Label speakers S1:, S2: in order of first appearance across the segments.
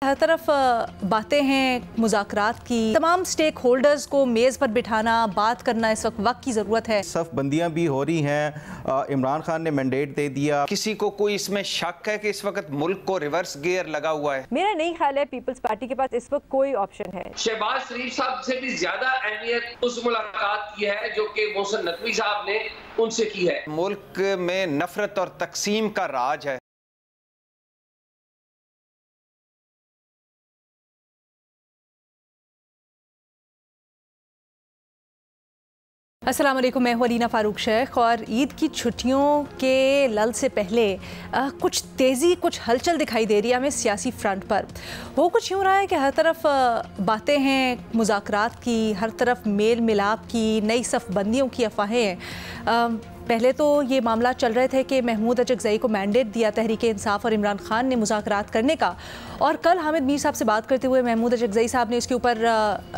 S1: हर तरफ बातें हैं मुज़ाकरात की। तमाम स्टेक होल्डर्स को मेज़ पर बिठाना, बात करना इस वक्त की ज़रूरत है।
S2: सफ बंदियां भी हो रही हैं। इमरान खान ने मैंडेट दे दिया।
S3: किसी को कोई इसमें शक है कि इस वक्त मुल्क को रिवर्स गियर लगा हुआ है?
S4: मेरा नहीं ख्याल है पीपल्स पार्टी के पास इस वक्त कोई ऑप्शन है।
S5: शहबाज शरीफ साहब से भी ज्यादा अहमियत उस मुलाकात की है जो कि मोहसिन नकवी साहब ने उनसे की है।
S3: मुल्क में नफरत और तकसीम का राज है।
S1: अस्सलाम वालेकुम, मैं हूं अलीना फ़ारूक शेख। और ईद की छुट्टियों के लल से पहले कुछ तेज़ी, कुछ हलचल दिखाई दे रही है हमें सियासी फ्रंट पर। वो कुछ यूँ रहा है कि हर तरफ बातें हैं मुज़ाकरात की, हर तरफ मेल मिलाप की, नई सफ़ बंदियों की अफवाहें हैं। पहले तो ये मामला चल रहे थे कि महमूद अचकज़ई को मैंडेट दिया तहरीक इंसाफ और इमरान खान ने मुज़ाकरात करने का। और कल हामिद मीर साहब से बात करते हुए महमूद अचकज़ई साहब ने इसके ऊपर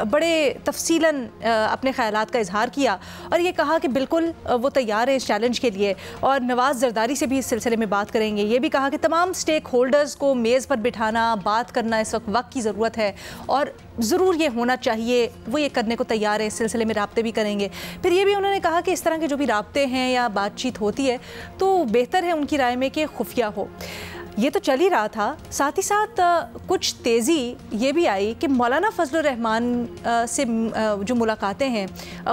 S1: बड़े तफसीलन अपने ख़यालात का इजहार किया और ये कहा कि बिल्कुल वो तैयार है इस चैलेंज के लिए। और नवाज़ ज़रदारी से भी इस सिलसिले में बात करेंगे। ये भी कहा कि तमाम स्टेक होल्डर्स को मेज़ पर बिठाना, बात करना इस वक्त की ज़रूरत है और ज़रूर ये होना चाहिए। वो ये करने को तैयार है, इस सिलसिले में राब्ते भी करेंगे। फिर ये भी उन्होंने कहा कि इस तरह के जो भी राब्ते हैं या बातचीत होती है तो बेहतर है उनकी राय में कि खुफिया हो। ये तो चल ही रहा था, साथ ही साथ कुछ तेज़ी ये भी आई कि मौलाना फजलुर रहमान से जो मुलाकातें हैं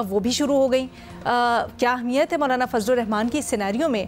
S1: वो भी शुरू हो गई। क्या अहमियत है मौलाना फजलुर रहमान की इस सिनेरियो में,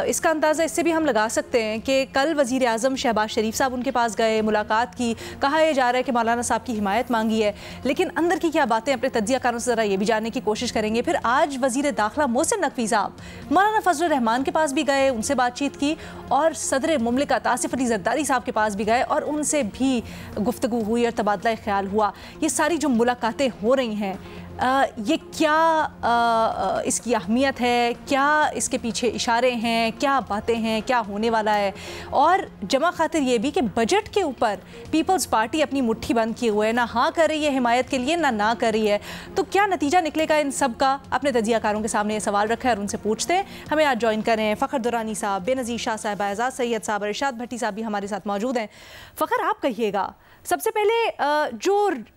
S1: इसका अंदाज़ा इससे भी हम लगा सकते हैं कि कल वज़ीर आज़म शहबाज शरीफ साहब उनके पास गए, मुलाकात की, कहा यह जा रहा है कि मौलाना साहब की हिमायत मांगी है। लेकिन अंदर की क्या बातें अपने तज्ज़ियाकारों से ज़रा ये भी जानने की कोशिश करेंगे। फिर आज वज़ीर दाखिला मोहसिन नकवी साहब मौलाना फजलुर रहमान के पास भी गए, उनसे बातचीत की और सदर मुमलिकत आसिफ अली ज़रदारी साहब के पास भी गए और उनसे भी गुफ्तगू हुई और तबादला ख्याल हुआ। ये सारी जो मुलाकातें हो रही हैं ये क्या इसकी अहमियत है, क्या इसके पीछे इशारे हैं, क्या बातें हैं, क्या होने वाला है। और जमा खातिर ये भी कि बजट के ऊपर पीपल्स पार्टी अपनी मुट्ठी बंद किए हुए है, ना हाँ कर रही है हिमायत के लिए, ना कर रही है। तो क्या नतीजा निकलेगा इन सब का, अपने तज्ज़ियाकारों के सामने ये सवाल रखा है और उनसे पूछते हैं। हमें आज ज्वाइन करें फ़खर दुरानी साहब, बेनज़ीर शाह साहब, एजाज सैयद साहब, इरशाद भट्टी साहब भी हमारे साथ मौजूद हैं। फ़खर, आप कहिएगा सबसे पहले जो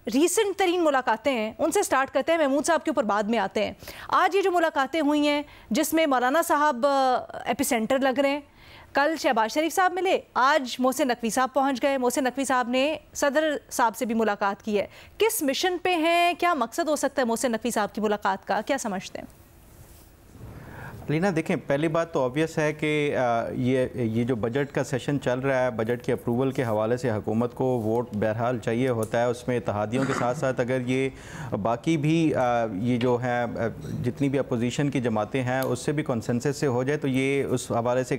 S1: रीसेंट तरीन मुलाकातें हैं उनसे स्टार्ट करते हैं, महमूद साहब के ऊपर बाद में आते हैं। आज ये जो मुलाकातें हुई हैं जिसमें मौलाना साहब एपिसेंटर लग रहे हैं, कल शहबाज शरीफ साहब मिले, आज मोहसिन नकवी साहब पहुंच गए। मोहसिन नकवी साहब ने सदर साहब से भी मुलाकात की है। किस मिशन पे हैं, क्या मकसद हो सकता है मोहसिन नकवी साहब की मुलाकात का, क्या समझते हैं?
S2: लीना, देखें, पहली बात तो ऑब्वियस है कि ये जो बजट का सेशन चल रहा है, बजट के अप्रूवल के हवाले से हुकूमत को वोट बहरहाल चाहिए होता है। उसमें इत्तेहादियों के साथ साथ अगर ये बाकी भी ये जो है जितनी भी अपोजिशन की जमातें हैं उससे भी कंसेंसस से हो जाए तो ये उस हवाले से,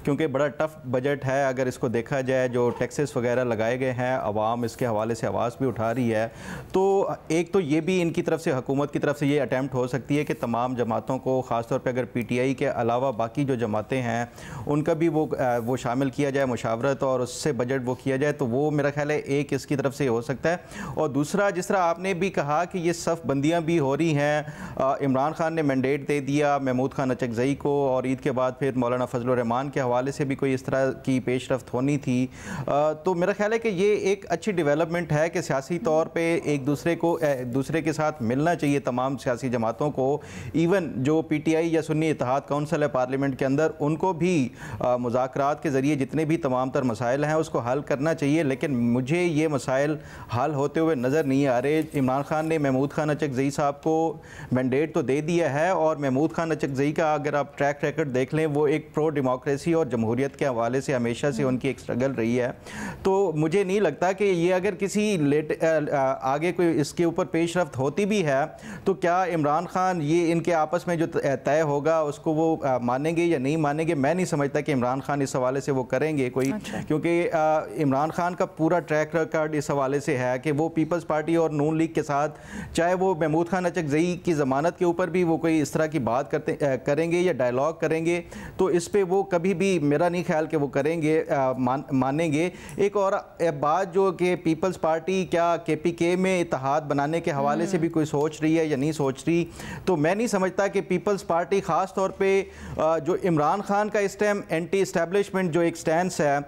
S2: क्योंकि बड़ा टफ बजट है अगर इसको देखा जाए, जो टैक्सेस वगैरह लगाए गए हैं, आवाम इसके हवाले से आवाज़ भी उठा रही है। तो एक तो ये भी इनकी तरफ से, हुकूमत की तरफ से ये अटैम्प्ट हो सकती है कि तमाम जमातों को, ख़ासतौर पर अगर PTI के अलावा बाकी जो जमातें हैं उनका भी वो शामिल किया जाए मुशावरत और उससे बजट वो किया जाए। तो वो मेरा ख्याल है एक इसकी तरफ से हो सकता है। और दूसरा, जिस तरह आपने भी कहा कि ये सफ़ बंदियां भी हो रही हैं, इमरान खान ने मैंडेट दे दिया महमूद खान अचकज़ई को और ईद के बाद फिर मौलाना फजलुर रहमान के हवाले से भी कोई इस तरह की पेशरफ्त होनी थी। तो मेरा ख्याल है कि ये एक अच्छी डेवलपमेंट है कि सियासी तौर पर एक दूसरे के साथ मिलना चाहिए तमाम सियासी जमातों को। इवन जो PTI या सुन्नी इत्तेहाद काउंसिल है पार्लियामेंट के अंदर, उनको भी मुज़ाकरात के ज़रिए जितने भी तमाम तर मसाइल हैं उसको हल करना चाहिए। लेकिन मुझे ये मसाइल हल होते हुए नज़र नहीं आ रहे। इमरान खान ने महमूद खान अचकज़ई साहब को मैंडेट तो दे दिया है और महमूद खान अचकज़ई का अगर आप ट्रैक रिकॉर्ड देख लें, वो एक प्रो डेमोक्रेसी और जमहूरियत के हवाले से हमेशा से उनकी एक स्ट्रगल रही है। तो मुझे नहीं लगता कि ये अगर किसी आगे कोई इसके ऊपर पेशरफ्त होती भी है तो क्या इमरान खान ये इनके आपस में जो तय होगा उसको वो मानेंगे या नहीं मानेंगे। मैं नहीं समझता कि इमरान खान इस हवाले से वो करेंगे कोई। अच्छा। क्योंकि इमरान खान का पूरा ट्रैक रिकॉर्ड इस हवाले से है कि वो पीपल्स पार्टी और नून लीग के साथ, चाहे वो महमूद खान अचकज़ई की ज़मानत के ऊपर भी वो कोई इस तरह की बात करेंगे या डायलॉग करेंगे तो इस पर वो कभी भी मेरा नहीं ख्याल कि वो करेंगे, मानेंगे। एक और बात जो कि पीपल्स पार्टी क्या KPK में इत्तेहाद बनाने के हवाले से भी कोई सोच रही है या नहीं सोच रही, तो मैं नहीं समझता कि पीपल्स पार्टी ख़ास तौर पे जो इमरान खान का इस टाइम एंटी इस्टेब्लिशमेंट जो एक स्टैंस है,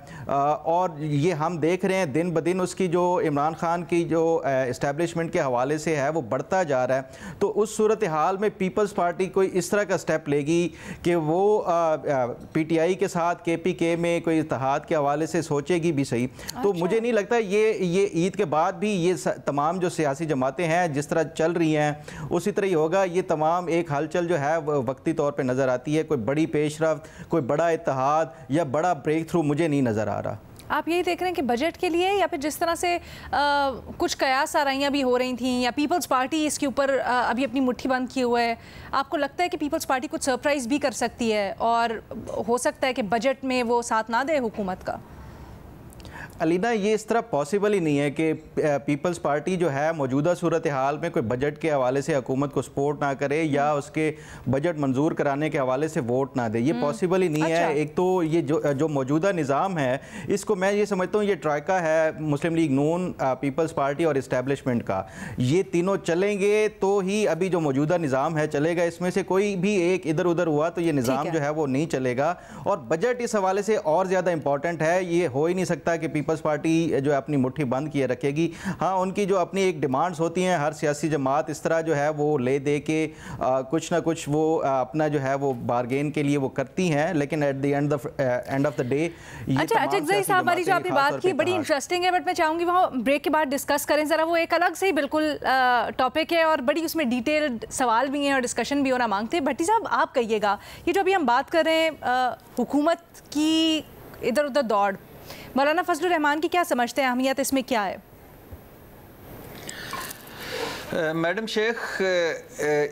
S2: और ये हम देख रहे हैं दिन ब दिन उसकी जो इमरान खान की जो इस्टेब्लिशमेंट के हवाले से है वो बढ़ता जा रहा है। तो उस सूरत हाल में पीपल्स पार्टी कोई इस तरह का स्टेप लेगी कि वो PTI के साथ KPK में कोई इत्तेहाद के हवाले से सोचेगी भी सही। तो मुझे नहीं लगता ये ईद के बाद भी ये तमाम जो सियासी जमातें हैं जिस तरह चल रही हैं उसी तरह ही होगा। ये तमाम एक हलचल जो है वक्ती तौर पे नज़र आती है, कोई बड़ी पेशरफ्त, कोई बड़ा इत्तेहाद या बड़ा ब्रेक थ्रू मुझे नहीं नज़र आ रहा।
S1: आप यही देख रहे हैं कि बजट के लिए, या फिर जिस तरह से कुछ कयास आराइयाँ भी हो रही थी, या पीपल्स पार्टी इसके ऊपर अभी अपनी मुट्ठी बंद किए हुए है, आपको लगता है कि पीपल्स पार्टी कुछ सरप्राइज़ भी कर सकती है और हो सकता है कि बजट में वो साथ ना दे हुकूमत का?
S2: अलीना, ये इस तरह पॉसिबल ही नहीं है कि पीपल्स पार्टी जो है मौजूदा सूरत हाल में कोई बजट के हवाले से हुकूमत को सपोर्ट ना करे या उसके बजट मंजूर कराने के हवाले से वोट ना दे। ये पॉसिबल ही नहीं है। एक तो ये जो मौजूदा निज़ाम है, इसको मैं ये समझता हूँ ये ट्राइका है, मुस्लिम लीग नून, पीपल्स पार्टी और इस्टेब्लिशमेंट का। ये तीनों चलेंगे तो ही अभी जो मौजूदा निज़ाम है चलेगा। इसमें से कोई भी एक इधर उधर हुआ तो ये निज़ाम जो है वो नहीं चलेगा। और बजट इस हवाले से और ज़्यादा इंपॉर्टेंट है। ये हो ही नहीं सकता कि पीपल्स पार्टी जो है अपनी मुट्ठी बंद किए रखेगी। हाँ, उनकी जो अपनी एक डिमांड्स होती हैं, हर सियासी जमात इस तरह जो है वो ले दे के कुछ ना कुछ वो अपना जो है वो बारगेन के लिए वो करती हैं, लेकिन at the end of the day
S1: अच्छा अजगज़ई साहब, हमारी जो आपने बात की बड़ी इंटरेस्टिंग है, बट मैं चाहूँगी वहाँ ब्रेक के बाद डिस्कस करें ज़रा। वो एक अलग से ही बिल्कुल टॉपिक है और बड़ी उसमें डिटेल्ड सवाल भी हैं और डिस्कशन भी होना मांगते हैं। भट्टी साहब, आप कहिएगा, ये जो अभी हम बात कर रहे हैं हुकूमत की इधर उधर दौड़, मौलाना फजलुर रहमान की क्या समझते हैं, अहमियत इसमें क्या है?
S3: मैडम शेख,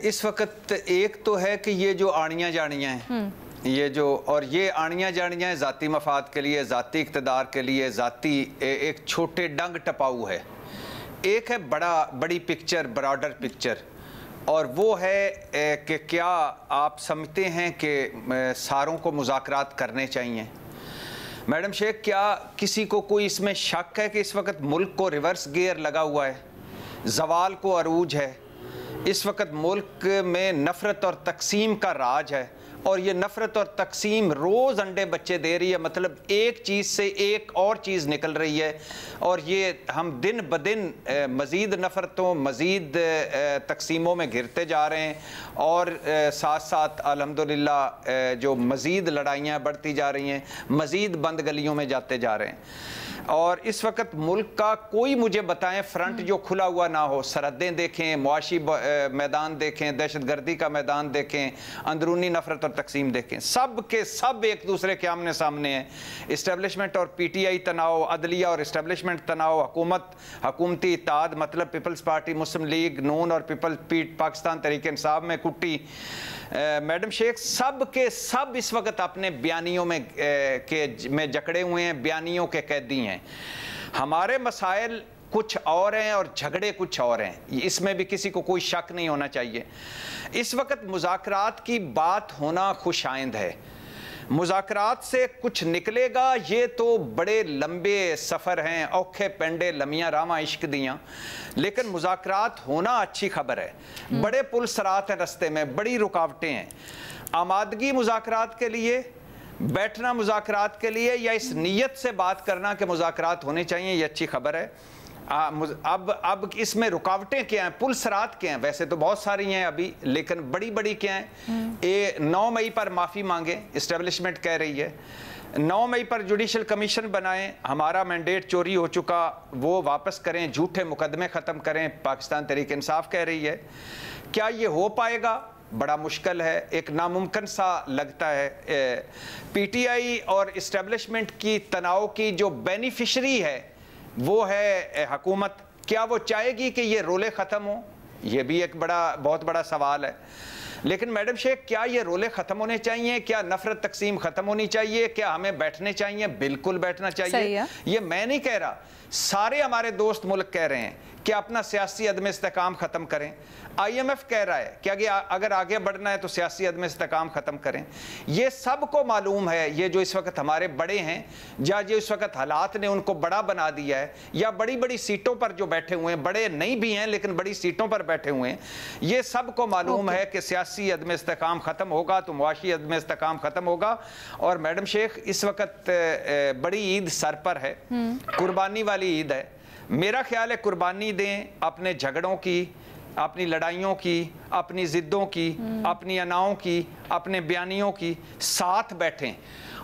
S3: इस वक्त एक तो है कि ये जो आनियाँ जानियाँ हैं, ये जो और ये आनियाँ जानियाँ ज़ाती मफाद के लिए, ज़ाती इक़्तिदार के लिए, ज़ाती एक छोटे डंग टपाऊ है। एक है बड़ी पिक्चर, ब्रॉडर पिक्चर, और वो है कि क्या आप समझते हैं कि सारों को मुज़ाकरात करने चाहिए? मैडम शेख, क्या किसी को कोई इसमें शक है कि इस वक्त मुल्क को रिवर्स गियर लगा हुआ है, ज़वाल को अरूज है? इस वक्त मुल्क में नफ़रत और तकसीम का राज है, और ये नफ़रत और तकसीम रोज़ अंडे बच्चे दे रही है। मतलब एक चीज़ से एक और चीज़ निकल रही है, और ये हम दिन ब दिन मज़ीद नफ़रतों, मज़ीद तकसीमों में घिरते जा रहे हैं, और साथ साथ अल्हम्दुलिल्लाह जो मज़ीद लड़ाइयाँ बढ़ती जा रही हैं, मज़ीद बंद गलियों में जाते जा रहे हैं। और इस वक्त मुल्क का कोई मुझे बताएं फ्रंट जो खुला हुआ ना हो। सरहदें देखें, मुआशी मैदान देखें, दहशतगर्दी का मैदान देखें, अंदरूनी नफरत और तकसीम देखें, सब के सब एक दूसरे के आमने सामने हैं। इस्टेब्लिशमेंट और PTI तनाव, अदलिया और इस्टेब्लिशमेंट तनाव, हुकूमती इत्तेहाद मतलब पीपल्स पार्टी, मुस्लिम लीग नून और पाकिस्तान तहरीक इंसाफ में कुट्टी। मैडम शेख, सब के सब इस वक्त अपने बयानियों में जकड़े हुए हैं, बयानियों के कैदी हैं। हमारे मसाइल कुछ और हैं और झगड़े कुछ और हैं, इसमें भी किसी को कोई शक नहीं होना चाहिए। इस वक्त मुज़ाकरात की बात होना खुशाइंद है, मुज़ाकरात से कुछ निकलेगा ये तो बड़े लंबे सफ़र हैं, औखे पेंडे लमियाँ रामा इश्क दियाँ, लेकिन मुज़ाकरात होना अच्छी खबर है। बड़े पुल सरात हैं रस्ते में, बड़ी रुकावटें हैं। आमादगी मुज़ाकरात के लिए, बैठना मुज़ाकरात के लिए, या इस नीयत से बात करना कि मुज़ाकरात होने चाहिए, ये अच्छी खबर है। अब इसमें रुकावटें क्या हैं, पुल सरात क्या हैं? वैसे तो बहुत सारी हैं अभी, लेकिन बड़ी बड़ी क्या हैं? 9 मई पर माफ़ी मांगे, इस्टेब्लिशमेंट कह रही है। 9 मई पर जुडिशल कमीशन बनाएं, हमारा मैंडेट चोरी हो चुका वो वापस करें, झूठे मुकदमे ख़त्म करें, पाकिस्तान तहरीक इंसाफ कह रही है। क्या ये हो पाएगा? बड़ा मुश्किल है, एक नामुमकिन सा लगता है। PTI और इस्टेब्लिशमेंट की तनाव की जो बेनिफिशरी है वो है हुकूमत। क्या वो चाहेगी कि ये रोले ख़त्म हो? ये भी एक बहुत बड़ा सवाल है। लेकिन मैडम शेख, क्या ये रोले ख़त्म होने चाहिए? क्या नफ़रत तकसीम ख़त्म होनी चाहिए? क्या हमें बैठने चाहिए? बिल्कुल बैठना चाहिए। ये मैं नहीं कह रहा, सारे हमारे दोस्त मुल्क कह रहे हैं कि अपना सियासी अदम इस्तेकाम ख़त्म करें। IMF कह रहा है कि अगर आगे बढ़ना है तो सियासी अदम इस्तेकाम ख़त्म करें। ये सबको मालूम है, ये जो इस वक्त हमारे बड़े हैं, या जो इस वक्त हालात ने उनको बड़ा बना दिया है, या बड़ी बड़ी सीटों पर जो बैठे हुए हैं, बड़े नहीं भी हैं लेकिन बड़ी सीटों पर बैठे हुए हैं, ये सबको मालूम है कि सियासी सियासी अदम इस्तेकाम ख़त्म होगा तो मुआशी अदम इस्तेकाम ख़त्म होगा। और मैडम शेख, इस वक्त बड़ी ईद सर पर है, कुर्बानी वाली ईद है। मेरा ख्याल है कुर्बानी दें अपने झगड़ों की, अपनी लड़ाइयों की, अपनी ज़िद्दों की, अपनी अनाओं की, अपने बयानियों की, साथ बैठें।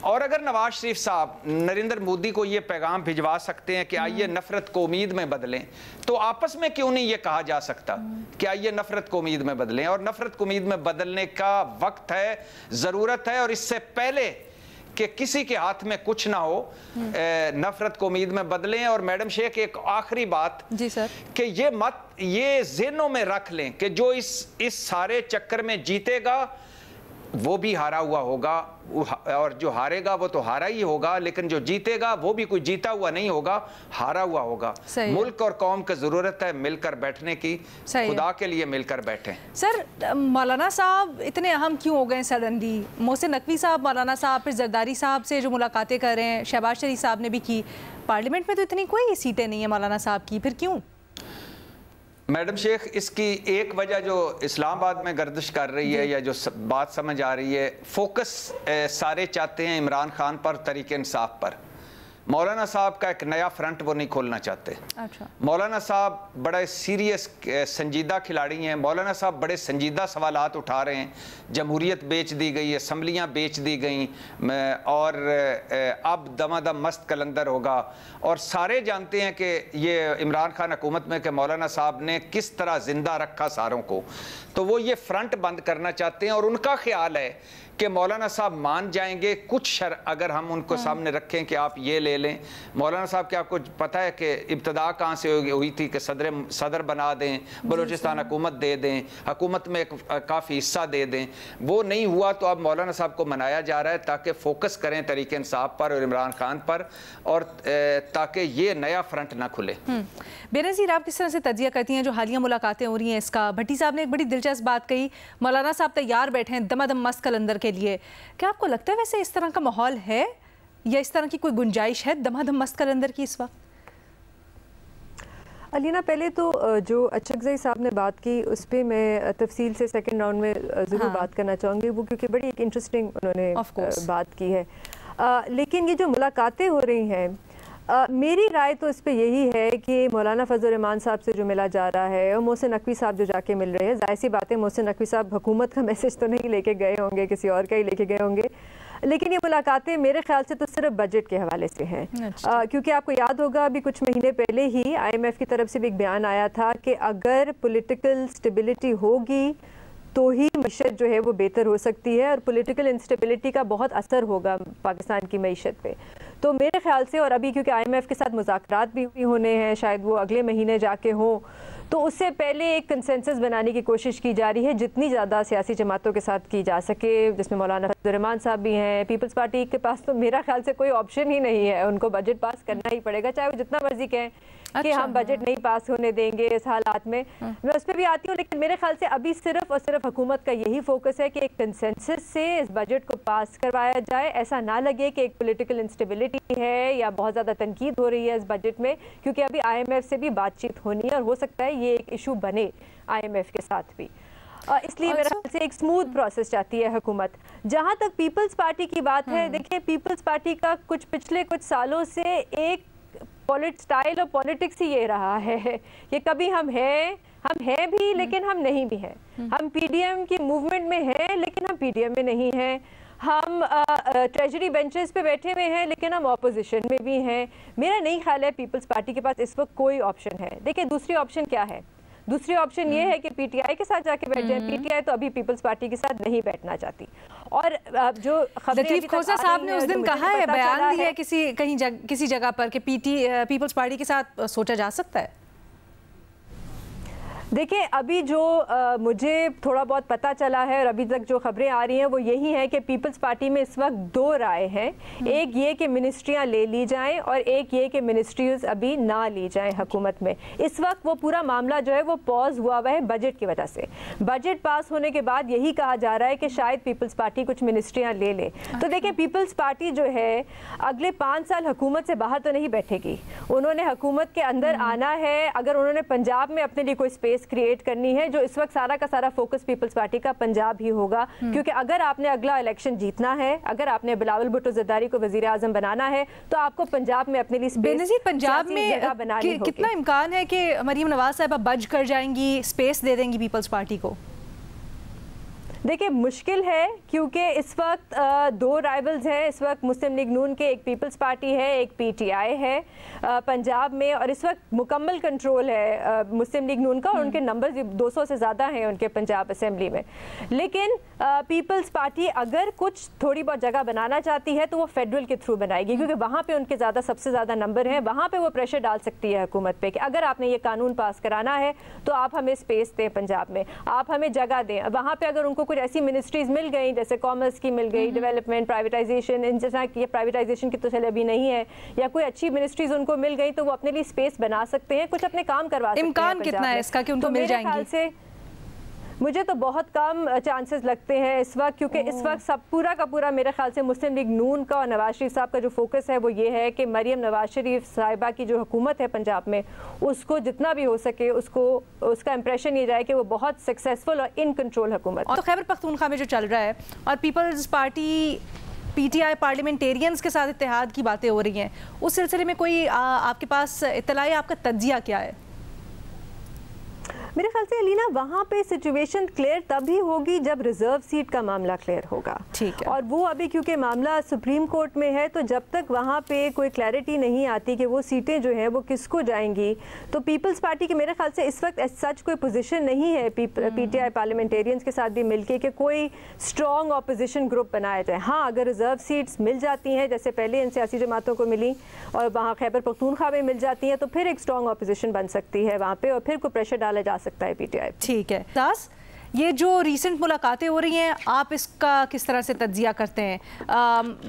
S3: और अगर नवाज शरीफ साहब नरेंद्र मोदी को ये पैगाम भिजवा सकते हैं कि आइए नफरत को उम्मीद में बदलें, तो आपस में क्यों नहीं ये कहा जा सकता कि आइए नफरत को उम्मीद में बदलें। और नफरत को उम्मीद में बदलने का वक्त है, ज़रूरत है। और इससे पहले कि किसी के हाथ में कुछ ना हो, नफरत को उम्मीद में बदलें। और मैडम शेख, एक आखिरी बात जी सर, कि ये ज़हनों में रख लें कि जो इस सारे चक्कर में जीतेगा वो भी हारा हुआ होगा, और जो हारेगा वो तो हारा ही होगा, लेकिन जो जीतेगा वो भी कोई जीता हुआ नहीं होगा, हारा हुआ होगा। मुल्क और कौम को जरूरत है मिलकर बैठने की, खुदा के लिए मिलकर बैठें।
S1: सर, मौलाना साहब इतने अहम क्यों हो गए सडनली? मोहसिन नकवी साहब, मौलाना साहब, फिर जरदारी साहब से जो मुलाकातें कर रहे हैं, शहबाज शरीफ साहब ने भी की। पार्लियामेंट में तो इतनी कोई सीटें नहीं है मौलाना साहब की, फिर क्यों?
S3: मैडम शेख, इसकी एक वजह जो इस्लामाबाद में गर्दिश कर रही है या जो बात समझ आ रही है, फोकस सारे चाहते हैं इमरान खान पर, तरीके इंसाफ पर। मौलाना साहब का एक नया फ्रंट वो नहीं खोलना चाहते। अच्छा। मौलाना साहब बड़ा सीरियस संजीदा खिलाड़ी हैं। मौलाना साहब बड़े संजीदा सवालात उठा रहे हैं। जमहूरियत बेच दी गई, असम्बलियाँ बेच दी गई, और अब दमादम मस्त कलंदर होगा। और सारे जानते हैं कि ये इमरान खान हुकूमत में कि मौलाना साहब ने किस तरह ज़िंदा रखा सारों को, तो वो ये फ्रंट बंद करना चाहते हैं। और उनका ख्याल है कि मौलाना साहब मान जाएंगे कुछ शर्त अगर हम उनको सामने रखें कि आप ये ले लें। मौलाना साहब क्या आपको पता है कि इब्तदा कहाँ से हुई थी कि सदर बना दें, बलूचिस्तान हुकूमत दे दें, हुकूमत में काफ़ी हिस्सा दे दें। वो नहीं हुआ, तो अब मौलाना साहब को मनाया जा रहा है ताकि फोकस करें तरीके इंसाफ पर और इमरान खान पर, और ताकि ये नया फ्रंट ना खुले।
S1: बेनज़ीर, आप किस तरह से तजिया करती हैं जो हालिया मुलाकातें हो रही हैं इसका? भट्टी साहब ने एक बड़ी दिलचस्प बात कही, मौलाना साहब तैयार बैठे हैं दमादम मस्त कलंदर के लिए। क्या आपको लगता है वैसे इस तरह का माहौल है, या इस तरह की कोई गुंजाइश है दमादम मस्त कलंदर की इस वक्त?
S4: अलीना, पहले तो जो अचकज़ई साहब ने बात की उस पर मैं तफसील से सेकंड राउंड में ज़रूर बात करना चाहूँगी, वो क्योंकि बड़ी एक इंटरेस्टिंग उन्होंने बात की है। लेकिन ये जो मुलाकातें हो रही हैं, मेरी राय तो इस पे यही है कि मौलाना फजल रहमान साहब से जो मिला जा रहा है और मोहसिन नकवी साहब जो जाके मिल रहे हैं, जाहिर सी बात है मोहसिन नकवी साहब हुकूमत का मैसेज तो नहीं लेके गए होंगे, किसी और का ही लेके गए होंगे। लेकिन ये मुलाकातें मेरे ख्याल से तो सिर्फ बजट के हवाले से हैं। क्योंकि आपको याद होगा अभी कुछ महीने पहले ही IMF की तरफ से भी एक बयान आया था कि अगर पॉलिटिकल स्टेबिलिटी होगी तो ही मईशत जो है वो बेहतर हो सकती है, और पॉलिटिकल इंस्टेबिलिटी का बहुत असर होगा पाकिस्तान की मईशत पे। तो मेरे ख्याल से, और अभी क्योंकि IMF के साथ मुज़ाकरात भी होने हैं, शायद वो अगले महीने जाके हों, तो उससे पहले एक कंसेंसस बनाने की कोशिश की जा रही है जितनी ज़्यादा सियासी जमातों के साथ की जा सके, जिसमें मौलाना फजल रहमान साहब भी हैं। पीपल्स पार्टी के पास तो मेरा ख्याल से कोई ऑप्शन ही नहीं है, उनको बजट पास करना ही पड़ेगा, चाहे वो जितना मर्जी कहें कि हम बजट नहीं पास होने देंगे इस हालात में। मैं उस पर भी आती हूँ, लेकिन मेरे ख्याल से अभी सिर्फ और सिर्फ हुकूमत का यही फोकस है कि एक कंसेंसस से इस बजट को पास करवाया जाए। ऐसा ना लगे कि एक पॉलिटिकल इंस्टेबिलिटी है या बहुत ज़्यादा तनकीद हो रही है इस बजट में, क्योंकि अभी IMF से भी बातचीत होनी है और हो सकता है ये एक इशू बने IMF के साथ भी। इसलिए मेरे ख्याल से एक स्मूथ प्रोसेस चाहती है हुकूमत। जहाँ तक पीपल्स पार्टी की बात है, देखिए पीपल्स पार्टी का पिछले कुछ सालों से एक स्टाइल और पॉलिटिक्स ही ये रहा है कि कभी हम हैं भी लेकिन हम नहीं भी हैं, हम PDM की मूवमेंट में हैं लेकिन हम PDM में नहीं हैं, हम ट्रेजरी बेंचेस पे बैठे हुए हैं लेकिन हम ऑपोजिशन में भी हैं। मेरा नहीं ख्याल है पीपल्स पार्टी के पास इस वक्त कोई ऑप्शन है। देखिए दूसरी ऑप्शन क्या है, दूसरी ऑप्शन ये है कि PTI के साथ जाके बैठे हैं। PTI तो अभी पीपल्स पार्टी के साथ नहीं बैठना चाहती। और जो
S1: लतीफ खोसा साहब ने उस दिन कहा है, बयान दिया है किसी जगह पर कि पीपल्स पार्टी के साथ सोचा जा सकता है।
S4: देखिए अभी जो मुझे थोड़ा बहुत पता चला है और अभी तक जो खबरें आ रही हैं वो यही है कि पीपल्स पार्टी में इस वक्त दो राय हैं। एक ये कि मिनिस्ट्रियां ले ली जाएं और एक ये कि मिनिस्ट्रीज अभी ना ली जाएं हुकूमत में। इस वक्त वो पूरा मामला जो है वो पॉज हुआ है बजट की वजह से। बजट पास होने के बाद यही कहा जा रहा है कि शायद पीपल्स पार्टी कुछ मिनिस्ट्रियां ले ले। तो देखिए पीपल्स पार्टी जो है अगले 5 साल हुकूमत से बाहर तो नहीं बैठेगी, उन्होंने हुकूमत के अंदर आना है। अगर उन्होंने पंजाब में अपने लिए कोई स्पेस पोस्ट क्रिएट करनी है, जो इस वक्त सारा का सारा फोकस पीपल्स पार्टी का पंजाब ही होगा। क्योंकि अगर आपने अगला इलेक्शन जीतना है, अगर आपने बिलावल भुट्टो ज़रदारी को वज़ीर आज़म बनाना है, तो आपको पंजाब में अपने लिए
S1: बेनज़ीर पंजाब में कितना इम्कान है कि मरीम नवाज साहिबा बच कर जाएंगी, स्पेस दे देंगी पीपल्स पार्टी को?
S4: देखिए मुश्किल है, क्योंकि इस वक्त दो राइवल्स हैं। इस वक्त मुस्लिम लीग नून के एक पीपल्स पार्टी है, एक पीटीआई है पंजाब में, और इस वक्त मुकम्मल कंट्रोल है मुस्लिम लीग नून का, और उनके नंबर 200 से ज़्यादा हैं उनके पंजाब असेंबली में। लेकिन पीपल्स पार्टी अगर कुछ थोड़ी बहुत जगह बनाना चाहती है तो वो फेडरल के थ्रू बनाएगी, क्योंकि वहाँ पे उनके सबसे ज़्यादा नंबर हैं। वहाँ पे वो प्रेशर डाल सकती है हुकूमत पे कि अगर आपने ये कानून पास कराना है तो आप हमें स्पेस दें, पंजाब में आप हमें जगह दें। वहाँ पे अगर उनको कुछ ऐसी मिनिस्ट्रीज मिल गई, जैसे कॉमर्स की मिल गई, डेवलपमेंट, प्राइवेटाइजेशन, इन जैसा कि प्राइवेटाइजेशन की तो चले अभी नहीं है, या कोई अच्छी मिनिस्ट्रीज उनको मिल गई, तो वो अपने लिए स्पेस बना सकते हैं, कुछ अपने काम करवा सकते हैं।
S1: इम्कान कितना है इसका कि उनको मिल जाएंगी?
S4: मेरे ख्याल से मुझे तो बहुत कम चांसेस लगते हैं इस वक्त, क्योंकि इस वक्त सब पूरा का पूरा मेरे ख्याल से मुस्लिम लीग नून का और नवाज शरीफ साहब का जो फोकस है वो ये है कि मरीम नवाज शरीफ साहिबा की जो हुकूमत है पंजाब में, उसको जितना भी हो सके उसका इंप्रेशन ये जाए कि वो बहुत सक्सेसफुल और इन कंट्रोल हुकूमत।
S1: और तो खैबर पख्तूनख्वा में जो चल रहा है और पीपल्स पार्टी पीटीआई पार्लियामेंटेरियंस के साथ इत्तेहाद की बातें हो रही हैं, उस सिलसिले में कोई आपके पास इत्तला है, आपका तज्जिया क्या है?
S4: मेरे ख्याल से अलीना वहाँ पे सिचुएशन क्लियर तभी होगी जब रिजर्व सीट का मामला क्लियर होगा।
S1: ठीक है।
S4: और वो अभी क्योंकि मामला सुप्रीम कोर्ट में है, तो जब तक वहाँ पे कोई क्लैरिटी नहीं आती कि वो सीटें जो हैं वो किसको जाएंगी, तो पीपल्स पार्टी के मेरे ख्याल से इस वक्त सच कोई पोजीशन नहीं है पीटीआई पार्लियामेंटेरियंस के साथ भी मिलके कि कोई स्ट्रॉन्ग ऑपोजिशन ग्रुप बनाया जाए। हाँ, अगर रिजर्व सीट्स मिल जाती हैं जैसे पहले इन सियासी जमातों को मिली और वहाँ खैबर पख्तूनख्वा में मिल जाती हैं, तो फिर एक स्ट्रॉन्ग ऑपोजिशन बन सकती है वहाँ पर और फिर कोई प्रेशर डाला जा सकता है पीटीआई।
S1: ठीक है दास, ये जो रीसेंट मुलाकातें हो रही हैं, आप इसका किस तरह से तज्जिया करते हैं?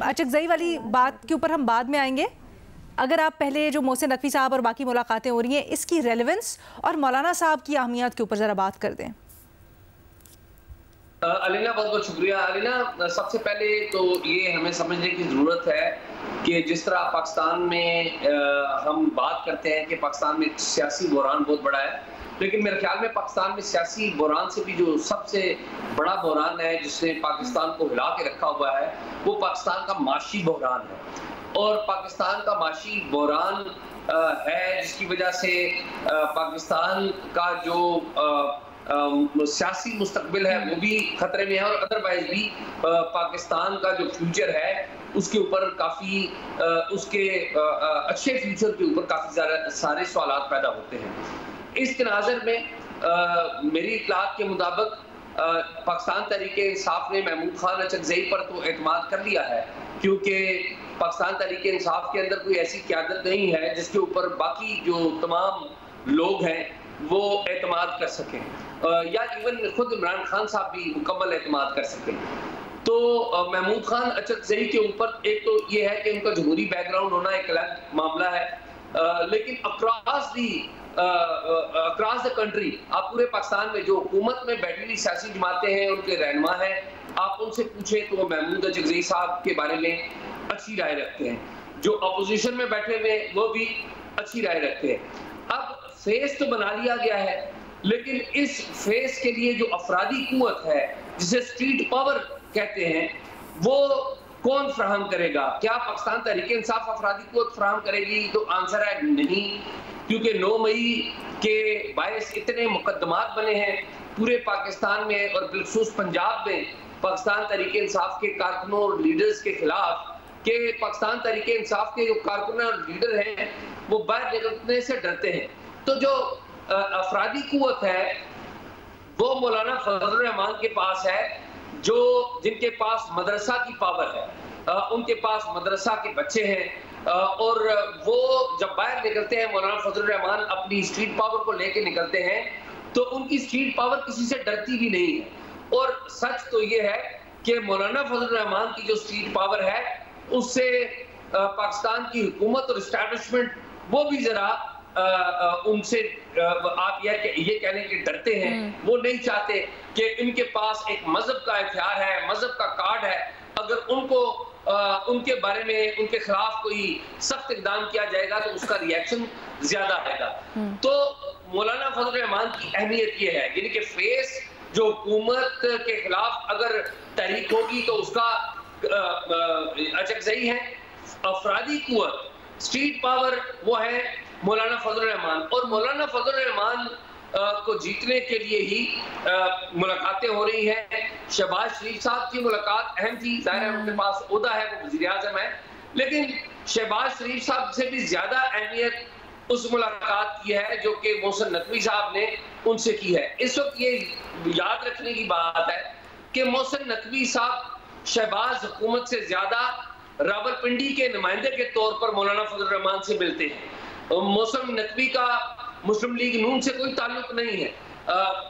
S1: अचकज़ई वाली बात के ऊपर हम बाद में आएंगे। अगर आप पहले जो मोहसिन नकवी साहब और बाकी मुलाकातें हो रही हैं, इसकी रेलेवेंस और मौलाना साहब की अहमियत के ऊपर ज़रा बात कर दें।
S5: अलीना बहुत बहुत शुक्रिया। अलीना, सबसे पहले तो ये हमें समझने की ज़रूरत है कि जिस तरह पाकिस्तान में हम बात करते हैं कि पाकिस्तान में सियासी बहरान बहुत बड़ा है, लेकिन मेरे ख्याल में पाकिस्तान में सियासी बहरान से भी जो सबसे बड़ा बहरान है जिसने पाकिस्तान को हिला के रखा हुआ है, वो पाकिस्तान का माशी बहरान है। और पाकिस्तान का माशी बहरान है जिसकी वजह से पाकिस्तान का जो सियासी मुस्तकबिल है वो भी खतरे में है, और अदरवाइज भी पाकिस्तान का जो फ्यूचर है उसके ऊपर काफ़ी उसके अच्छे फ्यूचर के ऊपर काफ़ी सारे सवालात पैदा होते हैं। इस तनाज़र में मेरी इत्तलात के मुताबिक पाकिस्तान तहरीक इंसाफ ने महमूद खान अचकज़ई पर तो एतमाद कर लिया है, क्योंकि पाकिस्तान तहरीक इंसाफ के अंदर कोई ऐसी क़यादत नहीं है जिसके ऊपर बाकी जो तमाम लोग हैं वो एतमाद कर सकें, या इवन खुद इमरान खान साहब भी मुकम्मल एतमाद कर सकें। तो महमूद खान अचकज़ई के ऊपर एक तो ये है कि उनका जमहूरी बैकग्राउंड होना एक अलग मामला है, लेकिन अक्रॉस द कंट्री आप पूरे पाकिस्तान में जो हुकूमत में बैठी हुई सियासी जमातें हैं, उनके रहनुमा हैं, आप उनसे पूछें तो वो महमूद अचकज़ई साहब के बारे में अच्छी राय रखते हैं। जो अपोजिशन में बैठे हुए वो भी अच्छी राय रखते हैं। अब फेस तो बना लिया गया है, लेकिन इस फेस के लिए जो अफरादी कुव्वत है जिसे स्ट्रीट पावर कहते हैं, वो कौन फ्राहम करेगा? क्या पाकिस्तान तहरीक इंसाफ अफरादी कुव्वत फ्राहम करेगी? तो आंसर है नहीं, क्योंकि 9 मई के बायस इतने मुकदमात बने हैं पूरे पाकिस्तान में और बिलखसूस पंजाब में पाकिस्तान तहरीक इंसाफ के कारकुनों और लीडर्स के खिलाफ, कि पाकिस्तान तहरीक इंसाफ के जो कारकुन और लीडर हैं वो बाहर निकलने से डरते हैं। तो जो अफरादी कुव्वत है वो मौलाना फजल रहमान के पास है, जो जिनके पास मदरसा की पावर है, उनके पास मदरसा के बच्चे हैं, और वो जब बाहर निकलते हैं, मौलाना फजल रहमान अपनी स्ट्रीट पावर को लेके निकलते हैं, तो उनकी स्ट्रीट पावर किसी से डरती भी नहीं है। और सच तो ये है कि मौलाना फजल रहमान की जो स्ट्रीट पावर है उससे पाकिस्तान की हुकूमत और इस्टेब्लिशमेंट वो भी जरा उनसे आप ये कहने के डरते हैं। वो नहीं चाहते कि इनके पास एक मजहब का हथियार है, मजहब का कार्ड है, अगर उनको उनके बारे में, उनके खिलाफ कोई सख्त इकदाम किया जाएगा तो उसका रिएक्शन ज्यादा आएगा। तो मौलाना फजल रहमान की अहमियत ये है, यानी कि फेस जो हुकूमत के खिलाफ अगर तहरीक होगी तो उसका अचकज़ई है, अफरादी कुव्वत, स्ट्रीट पावर वो है मौलाना फजल रहमान। और मौलाना फजल रहमान को जीतने के लिए ही मुलाकातें हो रही हैं। शहबाज शरीफ साहब की मुलाकात अहम थी, जाहिर है उनके पास ओहदा है, वो वज़ीर आज़म है, लेकिन शहबाज शरीफ साहब से भी ज्यादा अहमियत उस मुलाकात की है जो कि मोहसिन नकवी साहब ने उनसे की है। इस वक्त ये याद रखने की बात है कि मोहसिन नकवी साहब शहबाज हुकूमत से ज्यादा रावलपिंडी के नुमाइंदे के तौर पर मौलाना फजल रहमान से मिलते हैं। मोहसिन नकवी का मुस्लिम लीग नून से कोई ताल्लुक नहीं है,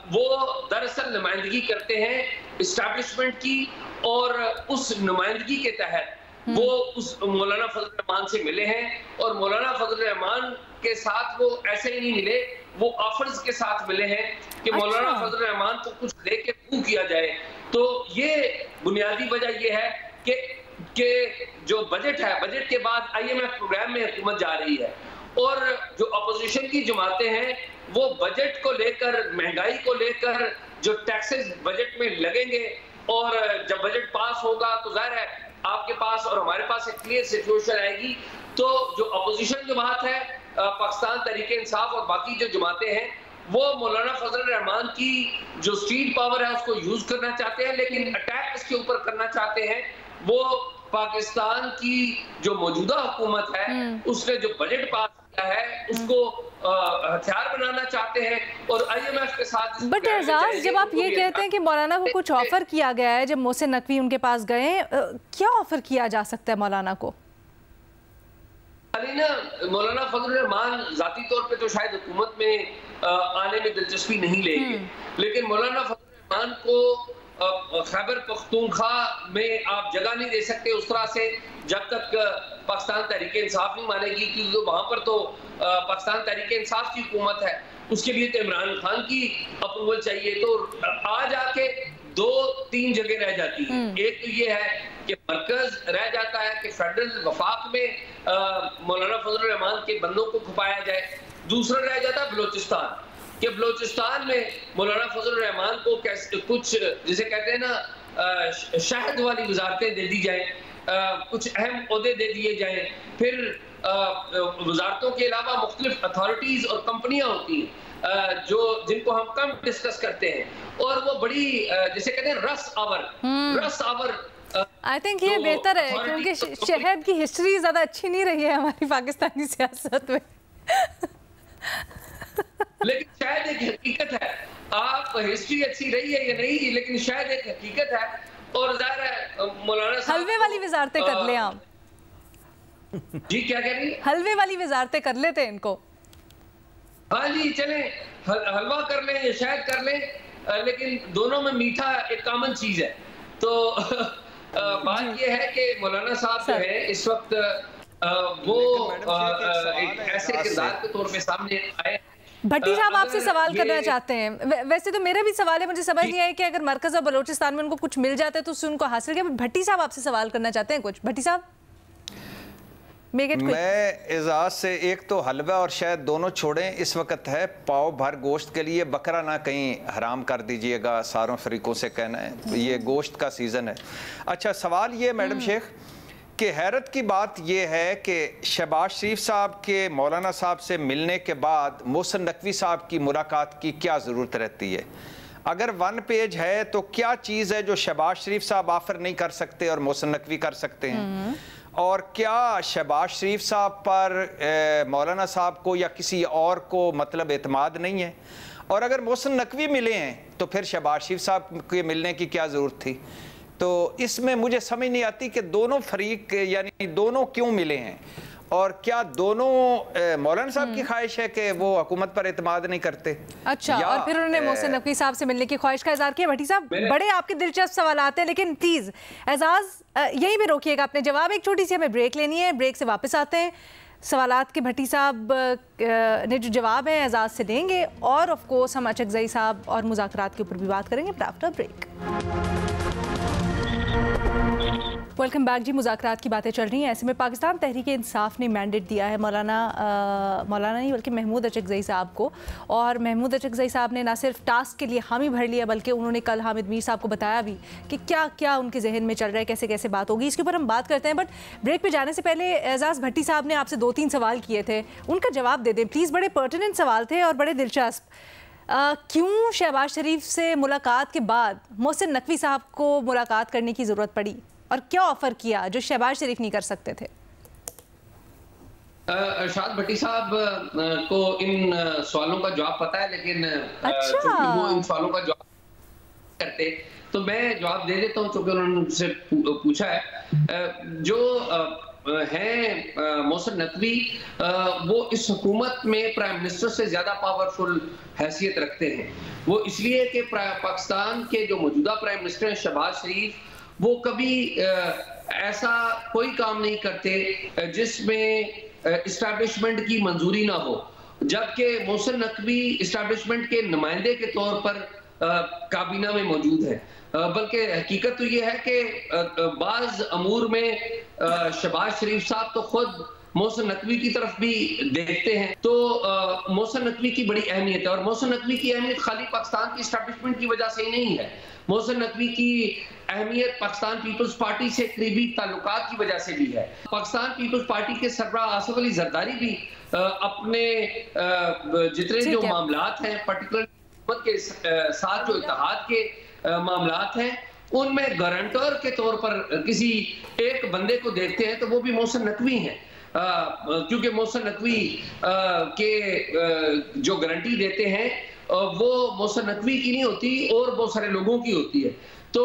S5: वो दरअसल नुमाइंदगी करते हैं इस्टेब्लिशमेंट की, और उस नुमाइंदगी के तहत वो उस मौलाना फजल रहमान से मिले हैं। और मौलाना फजल रहमान के साथ वो ऐसे ही नहीं मिले, वो ऑफर्स के साथ मिले हैं कि मौलाना फजल रहमान को कुछ लेके पूछ किया जाए। तो ये बुनियादी वजह ये है कि जो बजट है, बजट के बाद IMF प्रोग्राम में हुकूमत जा रही है, और जो अपोजिशन की जमातें हैं वो बजट को लेकर, महंगाई को लेकर जो टैक्सेस बजट में लगेंगे, और जब बजट पास होगा तो जाहिर है आपके पास और हमारे पास एक क्लियर सिचुएशन आएगी। तो जो अपोजिशन जमात है, पाकिस्तान तहरीक इंसाफ और बाकी जो जमातें हैं, वो मौलाना फजल रहमान की जो स्ट्रीट पावर है उसको यूज करना चाहते हैं, लेकिन अटैक इसके ऊपर करना चाहते हैं वो पाकिस्तान की जो मौजूदा हुकूमत है उसने जो बजट पास किया है उसको हथियार बनाना चाहते हैं, और IMF के साथ।
S1: बट एजाज, जब आप ये कहते हैं कि मौलाना को कुछ ऑफर किया गया है, जब मोहसिन नकवी उनके पास गए, क्या ऑफर किया जा सकता है मौलाना को?
S5: मौलाना फजल रहमान जाती तौर पे तो शायद हुकूमत में आने में दिलचस्पी नहीं लेंगे, लेकिन मौलाना फजल रहमान को खैबर पख्तूनख्वा में आप जगह नहीं दे सकते उस तरह से जब तक पाकिस्तान तहरीक इंसाफ नहीं मानेगी, क्योंकि वहां पर तो पाकिस्तान तहरीक इंसाफ की हुकूमत है, उसके लिए तो इमरान खान की अप्रूवल चाहिए। तो आज आके 2-3 जगह रह जाती है। एक तो ये है कि मरकज रह जाता है कि फेडरल वफाक में मौलाना फजल रहमान के बंदों को खपाया जाए, दूसरा रह जाता है बलोचिस्तान, कि बलोचिस्तान में मौलाना फजल रहमान को कैसे कुछ जिसे कहते हैं ना शहद वाली वजारतें दे दी जाए, कुछ अहम ओहदे दे दिए जाएं, फिर वजारतों के अलावा मुख्तलिफ अथॉरिटीज और कंपनियां होती हैं जो जिनको हम कम डिस्कस करते हैं, और वो बड़ी जिसे कहते हैं रस आवर
S1: आई थिंक ये बेहतर है, क्योंकि शहद की हिस्ट्री ज्यादा अच्छी नहीं रही है हमारी पाकिस्तानी सियासत में।
S5: लेकिन शायद एक हकीकत है, आप हिस्ट्री अच्छी रही है या नहीं, लेकिन शायद एक हकीकत है, और जाहिर है मौलाना
S1: हलवे वाली वजारतें कर लें आप।
S5: जी क्या कह रही है?
S1: हलवे वाली वजारतें कर लेते हैं इनको।
S5: हाँ जी चलें, हलवा कर लें या शायद कर लें, लेकिन दोनों में मीठा एक कॉमन चीज है। तो बात यह है कि मौलाना साहब जो है इस वक्त वो एक ऐसे किरदार के तौर पे सामने आए।
S1: भट्टी साहब आपसे सवाल करना चाहते हैं। वैसे तो मेरा भी सवाल है, मुझे समझ नहीं आया कि अगर मरकज और बलोचिस्तान में उनको कुछ मिल जाता है तो उससे उनको हासिल किया। भट्टी साहब आपसे सवाल करना चाहते हैं कुछ। भट्टी साहब
S3: मैं एजाज से एक तो हलवा और शायद दोनों छोड़ें, इस वक्त है पाव भर गोश्त के लिए, बकरा ना कहीं हराम कर दीजिएगा, सारों फरीकों से कहना है, ये गोश्त का सीज़न है। अच्छा सवाल ये मैडम शेख कि हैरत की बात यह है कि शहबाज शरीफ साहब के मौलाना साहब से मिलने के बाद मोहसिन नकवी साहब की मुलाकात की क्या ज़रूरत रहती है? अगर 1 पेज है तो क्या चीज़ है जो शहबाज शरीफ साहब ऑफर नहीं कर सकते और मोहसिन नकवी कर सकते हैं? और क्या शहबाज शरीफ साहब पर मौलाना साहब को या किसी और को मतलब एतमाद नहीं है? और अगर मोहसिन नकवी मिले हैं तो फिर शहबाज शरीफ साहब के मिलने की क्या ज़रूरत थी? तो इसमें मुझे समझ नहीं आती कि दोनों फरीक यानी दोनों क्यों मिले हैं, और क्या दोनों मौलाना साहब की ख्वाहिश है कि वो हुकूमत पर एतमाद नहीं करते?
S1: अच्छा, और फिर उन्होंने मोहसिन नकवी साहब से मिलने की ख्वाहिश का इज़हार किया। भट्टी साहब बड़े आपके दिलचस्प सवाल आते हैं, लेकिन प्लीज़ एजाज यहीं पे रोकिएगा अपने जवाब। एक छोटी सी हमें ब्रेक लेनी है, ब्रेक से वापस आते हैं। सवालात के भट्टी साहब ने जो जवाब है एजाज से देंगे, और ऑफ कोर्स हम अचकज़ई साहब और मुज़ाकरात के ऊपर भी बात करेंगे आफ्टर ब्रेक। वेलकम बैक जी। मुज़ाकरात की बातें चल रही हैं, ऐसे में पाकिस्तान तहरीक इंसाफ ने मैंडेट दिया है मौलाना नहीं बल्कि महमूद अचकज़ई साहब को, और महमूद अचकज़ई साहब ने ना सिर्फ टास्क के लिए हामी भर लिया बल्कि उन्होंने कल हामिद मीर साहब को बताया भी कि क्या क्या उनके जहन में चल रहा है, कैसे कैसे बात होगी। इसके ऊपर हम बात करते हैं, बट ब्रेक पे जाने से पहले एजाज़ भट्टी साहब ने आपसे 2-3 सवाल किए थे, उनका जवाब दे दें प्लीज़। बड़े पर्टिनेंट सवाल थे और बड़े दिलचस्प। क्यों शहबाज शरीफ से मुलाकात के बाद मोहसिन नकवी साहब को मुलाकात करने की ज़रूरत पड़ी, और क्या ऑफ़र किया जो शहबाज शरीफ नहीं कर सकते थे?
S5: अरशाद भट्टी साहब को इन सवालों का जवाब पता है, लेकिन
S1: अच्छा।
S5: वो इन सवालों का जवाब करते तो मैं जवाब दे देता हूँ, चूंकि उन्होंने मुझसे पूछा है। जो हैं मोहसिन नकवी, वो इस हुकूमत में प्राइम मिनिस्टर से ज़्यादा पावरफुल हैसियत रखते हैं। वो इसलिए कि पाकिस्तान के जो मौजूदा प्राइम मिनिस्टर हैं शहबाज शरीफ, वो कभी ऐसा कोई काम नहीं करते जिसमें इस्टेब्लिशमेंट की मंजूरी ना हो, जबकि मोहसिन नकवी इस्टेब्लिशमेंट के नुमाइंदे के तौर पर काबीना में मौजूद है। बल्कि हकीकत तो ये है कि बाज़ अमूर में शहबाज शरीफ साहब तो खुद मोहसिन नकवी की तरफ भी देखते हैं, तो मोहसिन नकवी की बड़ी अहमियत है। और मोहसिन नकवी की अहमियत खाली पाकिस्तान की इस्टेब्लिशमेंट की वजह से ही नहीं है, मोहसिन नकवी की अहमियत पाकिस्तान पीपल्स पार्टी से करीबी ताल्लुकात की वजह से भी है। पाकिस्तान पीपल्स पार्टी के सरबराह आसिफ अली जरदारी भी अपने जितने जो मामलात हैं, पर्टिकुलर के साथ जो इत्तेहाद के मामलात हैं, उनमें गारंटर के तौर पर किसी एक बंदे को देखते हैं तो वो भी मोहसिन नकवी हैं, क्योंकि मोहसिन नकवी के जो गारंटी देते हैं वो मोहसिन नकवी की नहीं होती और बहुत सारे लोगों की होती है। तो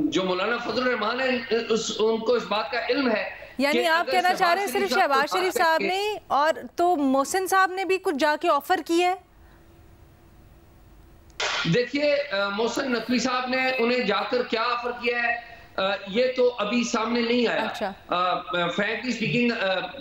S5: जो मौलाना फजल रहमान है उनको इस बात का इल्म है।
S1: यानी आप कहना चाह रहे हैं सिर्फ शहबाज शरीफ साहब ने, और तो मोहसिन साहब ने भी कुछ जाके ऑफर किया है? देखिए,
S5: मोहसिन नकवी साहब ने उन्हें जाकर क्या ऑफर किया है ये तो अभी सामने नहीं आया।
S1: अच्छा।
S5: फ्रैंकली स्पीकिंग,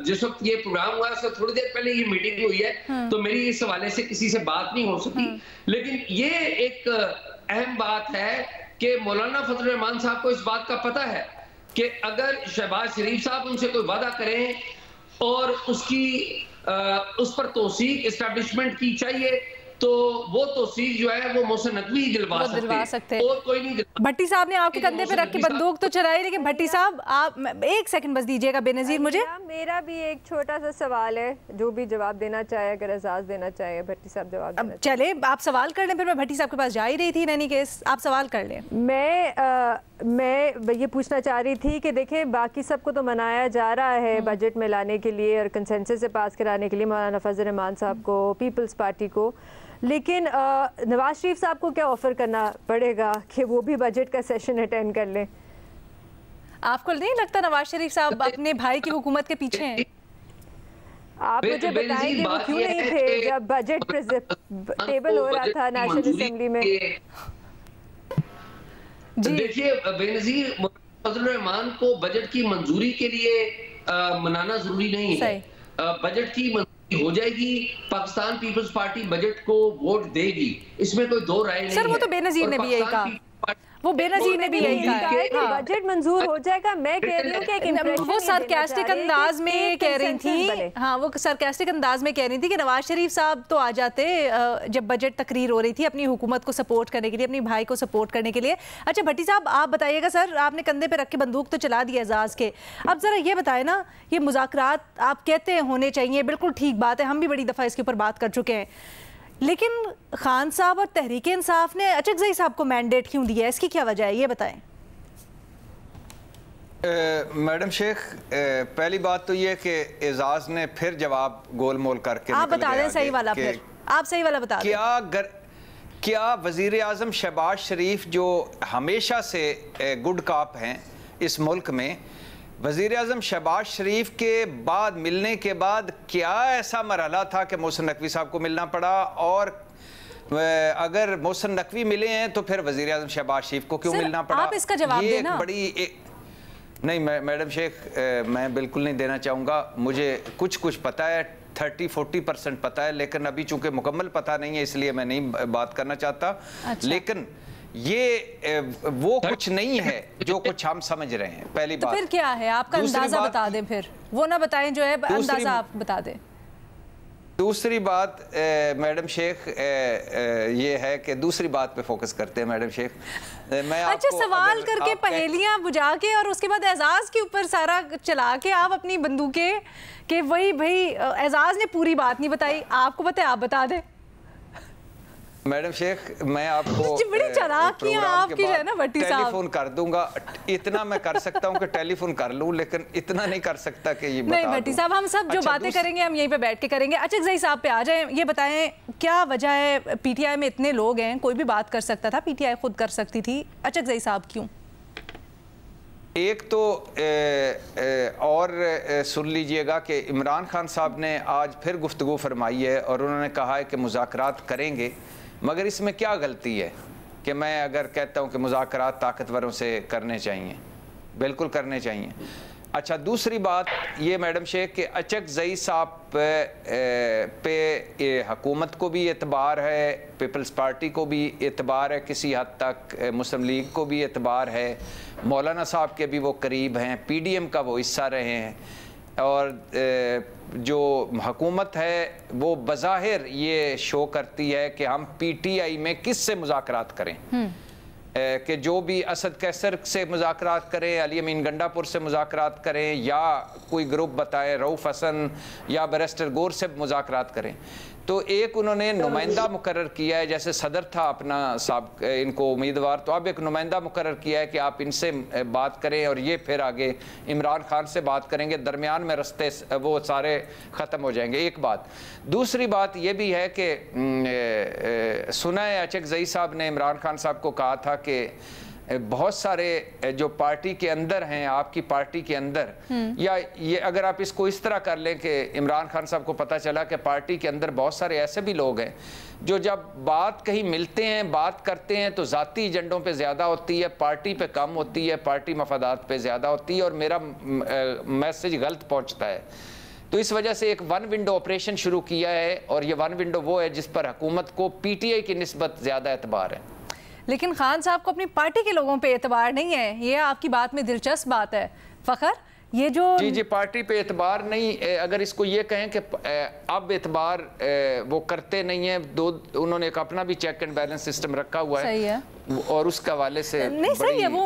S5: जिस वक्त ये प्रोग्राम हुआ है उससे थोड़ी देर पहले ये मीटिंग हुई है, तो मेरी इस हवाले से किसी से बात नहीं हो सकी। लेकिन ये एक अहम बात है कि मौलाना फजल रहमान साहब को इस बात का पता है कि अगर शहबाज शरीफ साहब उनसे कोई वादा करें और उस पर तौसीक एस्टेब्लिशमेंट की चाहिए, तो वो तौसीक जो है वो मोहसिन नकवी दिलवा सकते हैं, और कोई नहीं।
S1: भट्टी साहब ने आपके कंधे पे रख के बंदूक तो चलाई, लेकिन भट्टी साहब आप एक सेकंड बस दीजिएगा बेनज़ीर मुझे।
S4: मेरा भी एक छोटा सा सवाल है, जो भी जवाब देना चाहे, अगर एजाज देना चाहे, भट्टी साहब जवाब देना
S1: चले आप सवाल कर लें, फिर मैं भट्टी साहब के पास जा ही रही थी। नैनी केस आप सवाल कर लें।
S4: मैं ये पूछना चाह रही थी कि देखें, बाकी सबको तो मनाया जा रहा है बजट में लाने के लिए और कंसेंसस से पास कराने के लिए, मौलाना फजल रहमान साहब को, पीपल्स पार्टी को, लेकिन नवाज शरीफ साहब को क्या ऑफर करना पड़ेगा कि वो भी बजट का सेशन अटेंड कर लें?
S1: आपको नहीं लगता नवाज शरीफ साहब अपने भाई की हुकूमत के पीछे हैं?
S4: आप मुझे बताएंगे वो क्यों नहीं थे जब बजट टेबल हो रहा था नेशनल असेंबली में?
S5: देखिए बेनज़ीर, फजल रहमान को बजट की मंजूरी के लिए मनाना जरूरी नहीं है। बजट की मंजूरी हो जाएगी, पाकिस्तान पीपल्स पार्टी बजट को वोट देगी, इसमें कोई दो राय नहीं है।
S1: सर वो तो बेनज़ीर ने भी यही कहा, वो बेनज़ीर ने भी यही कहा है कि
S4: बजट मंजूर हो जाएगा। मैं कह रही हूं कि एक इंप्रेशन
S1: वो सरकास्टिक अंदाज में कह रही थी, हाँ वो सरकास्टिक अंदाज में कह रही थी कि नवाज शरीफ साहब तो आ जाते जब बजट तकरीर हो रही थी अपनी हुकूमत को सपोर्ट करने के लिए, अपनी भाई को सपोर्ट करने के लिए। अच्छा भट्टी साहब आप बताइएगा, सर आपने कंधे पे रख के बंदूक तो चला दी एजाज के, अब जरा ये बताएं ना, ये मुज़ाकरात आप कहते हैं होने चाहिए, बिल्कुल ठीक बात है, हम भी बड़ी दफ़ा इसके ऊपर बात कर चुके हैं, लेकिन खान साहब और तहरीक इंसाफ ने अचकज़ई साहब को मैंडेट क्यों दिया है, इसकी क्या वजह है, ये बताएं।
S3: मैडम शेख, पहली बात तो ये कि एजाज ने फिर जवाब गोलमोल करके
S1: आप बता दें सही वाला, फिर आप सही वाला बता दें।
S3: क्या वज़ीर आज़म शहबाज शरीफ जो हमेशा से गुड कॉप हैं इस मुल्क में, वज़ीर आज़म शहबाज शरीफ के बाद मिलने के बाद क्या ऐसा मरहला था कि मोहसिन नकवी साहब को मिलना पड़ा, और अगर मोहसिन नकवी मिले हैं तो फिर वज़ीर आज़म शहबाज शरीफ को क्यों मिलना पड़ा?
S1: आप इसका जवाब देना।
S3: नहीं मैडम शेख, मैं बिल्कुल नहीं देना चाहूँगा। मुझे कुछ पता है, 30-40% पता है, लेकिन अभी चूंकि मुकम्मल पता नहीं है इसलिए मैं नहीं बात करना चाहता।
S1: अच्छा।
S3: लेकिन ये वो कुछ नहीं है जो कुछ हम समझ रहे हैं। पहली बात।
S1: तो फिर क्या है आपका अंदाजा बता दें, फिर वो ना बताएं जो है अंदाजा आप बता दें।
S3: दूसरी बात मैडम शेख ये है कि दूसरी बात पे फोकस करते हैं मैडम शेख। मैं
S1: अच्छा, सवाल करके पहेलियां बुझा के और उसके बाद एजाज के ऊपर सारा चला के आप अपनी बंदूकें कि वही भाई एजाज ने पूरी बात नहीं बताई, आपको पता है आप बता दें।
S3: मैडम शेख मैं आपको
S1: बड़ी चालाकियां आपकी जो है ना भट्टी साहब।
S3: टेलीफोन कर दूंगा, इतना मैं कर सकता हूं कि टेलीफोन कर लूं, लेकिन इतना नहीं कर सकता कि ये बता
S1: नहीं भट्टी साहब, हम सब जो बातें करेंगे हम यहीं पे बैठ के करेंगे। अचकज़ई साहब पे आ जाएं, ये बताएं क्या वजह है पीटीआई में इतने लोग हैं, कोई भी बात कर सकता था, पीटीआई खुद कर सकती थी, अचकज़ई साहब क्यों?
S3: एक तो और सुन लीजिएगा कि इमरान खान साहब ने आज फिर गुफ्तगू फरमाई है और उन्होंने कहा है कि मुज़ाकरात करेंगे, मगर इसमें क्या गलती है कि मैं अगर कहता हूं कि मुज़ाकरात ताकतवरों से करने चाहिए, बिल्कुल करने चाहिए। अच्छा, दूसरी बात ये मैडम शेख कि अचकज़ई साहब पे हुकूमत को भी एतबार है, पीपल्स पार्टी को भी एतबार है, किसी हद तक मुस्लिम लीग को भी एतबार है, मौलाना साहब के भी वो करीब हैं, पीडीएम का वो हिस्सा रहे हैं, और जो हुकूमत है वो बज़ाहिर ये शो करती है कि हम पीटीआई में किससे मुज़ाकरात करें, कि जो भी असद कैसर से मुज़ाकरात करें, अली अमीन गंडापुर से मुज़ाकरात करें, या कोई ग्रुप बताएं रऊफ़ हसन या बैरिस्टर गौर से मुज़ाकरात करें। तो एक उन्होंने नुमाइंदा मुकर्रर किया है, जैसे सदर था अपना साहब इनको उम्मीदवार, तो अब एक नुमाइंदा मुकर्रर किया है कि आप इनसे बात करें और ये फिर आगे इमरान खान से बात करेंगे, दरमियान में रास्ते वो सारे ख़त्म हो जाएंगे। एक बात। दूसरी बात ये भी है कि सुना है अचकज़ई साहब ने इमरान खान साहब को कहा था कि बहुत सारे जो पार्टी के अंदर हैं, आपकी पार्टी के अंदर, या ये अगर आप इसको इस तरह कर लें कि इमरान खान साहब को पता चला कि पार्टी के अंदर बहुत सारे ऐसे भी लोग हैं जो जब बात कहीं मिलते हैं, बात करते हैं तो ज़ाती एजेंडों पे ज़्यादा होती है, पार्टी पे कम होती है, पार्टी मफादात पे ज़्यादा होती है, और मेरा मैसेज गलत पहुँचता है। तो इस वजह से एक वन विंडो ऑपरेशन शुरू किया है, और ये वन विंडो वो है जिस पर हुकूमत को पीटीआई की निस्बत ज़्यादा एतबार है।
S1: लेकिन खान साहब को अपनी पार्टी के लोगों पे एतबार नहीं है, ये आपकी बात में दिलचस्प बात है फ़खर। ये जो
S3: जी पार्टी पे एतबार नहीं, अगर इसको ये कहें कि अब एतबार वो करते नहीं है, उन्होंने एक अपना भी चेक एंड बैलेंस सिस्टम रखा हुआ है,
S1: सही है,
S3: और उसके हवाले से
S1: नहीं सही है, वो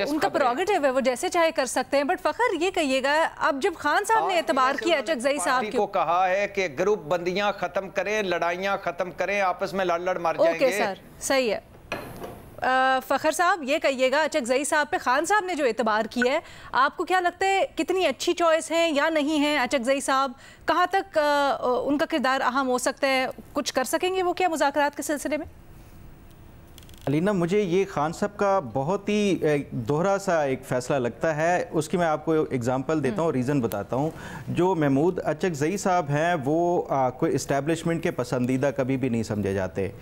S1: उनका प्रोगेटिव है, वो जैसे चाहे कर सकते हैं। बट फ़खर ये कहिएगा, अब जब खान साहब ने एतबार किया अचकज़ई साहब
S3: को कहा है कि ग्रुप बंदियां खत्म करें, लड़ाइयां खत्म करें, आपस में लड़ मर जाएंगे।
S1: ओके सर, सही है। फ़खर साहब ये कहिएगा, अचकज़ई साहब पे खान साहब ने जो एतबार किया है, आपको क्या लगता है कितनी अच्छी चॉइस है या नहीं है? अचकज़ई साहब कहाँ तक उनका किरदार अहम हो सकता है, कुछ कर सकेंगे वो क्या मुज़ाकरात के सिलसिले में?
S2: अलीना, मुझे ये खान साहब का बहुत ही दोहरा सा एक फ़ैसला लगता है। उसकी मैं आपको एग्जांपल देता हूँ, रीज़न बताता हूँ। जो महमूद अचकज़ई साहब हैं वो कोई इस्टेब्लिशमेंट के पसंदीदा कभी भी नहीं समझे जाते।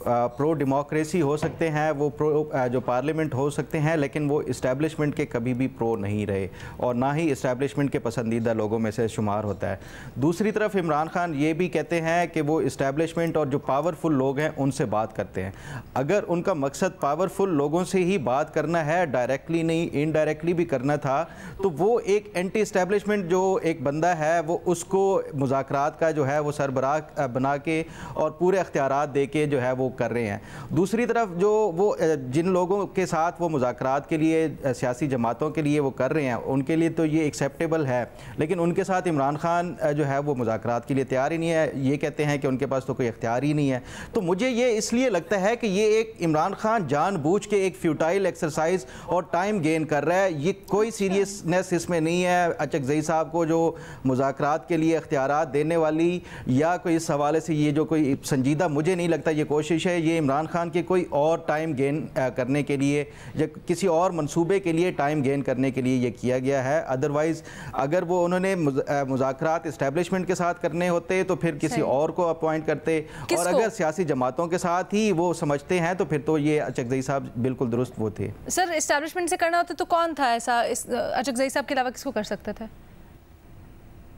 S2: प्रो डेमोक्रेसी हो सकते हैं, वो प्रो जो पार्लियामेंट हो सकते हैं, लेकिन वो इस्टेब्लिशमेंट के कभी भी प्रो नहीं रहे, और ना ही इस्टेब्लिशमेंट के पसंदीदा लोगों में से शुमार होता है। दूसरी तरफ इमरान खान ये भी कहते हैं कि वो इस्टेब्लिशमेंट और जो पावरफुल लोग हैं उनसे बात करते हैं। अगर उनका मकसद पावरफुल लोगों से ही बात करना है, डायरेक्टली नहीं इनडायरेक्टली भी करना था, तो वो एक एंटी इस्टेब्लिशमेंट जो एक बंदा है वो उसको मुज़ाकरात का जो है वो सरबराह बना के और पूरे अख्तियारात दे के जो है वो कर रहे हैं। दूसरी तरफ जो वो जिन लोगों के साथ वो मुज़ाकरात के लिए सियासी जमातों के लिए वो कर रहे हैं उनके लिए तो ये एक्सेप्टेबल है, लेकिन उनके साथ इमरान खान जो है वो मुज़ाकरात के लिए तैयार ही नहीं है। ये कहते हैं कि उनके पास तो कोई इख्तियार ही नहीं है। तो मुझे ये इसलिए लगता है कि ये एक इमरान खान जानबूझ के एक फ्यूटाइल एक्सरसाइज और टाइम गेन कर रहा है। ये कोई सीरियसनेस इसमें नहीं है अचकज़ई साहब को जो मुज़ाकरात के लिए इख्तियारात देने वाली, या कोई इस हवाले से ये जो कोई संजीदा, मुझे नहीं लगता ये कोशिश है। ये इमरान खान के कोई और टाइम गेन करने के लिए या किसी और मंसूबे के लिए टाइम गेन करने के लिए ये किया गया है। अदरवाइज़ अगर वो उन्होंने मुज़ाकरात इस्टेब्लिशमेंट के साथ करने होते तो फिर किसी और को अपॉइंट करते, और अगर सियासी जमातों के साथ ही वो समझते हैं तो फिर तो ये अचकज़ई साहब बिल्कुल दुरुस्त वो थे।
S1: सर इस्टेब्लिशमेंट से करना होता तो कौन था ऐसा, अचकज़ई साहब के अलावा किसको कर सकते थे?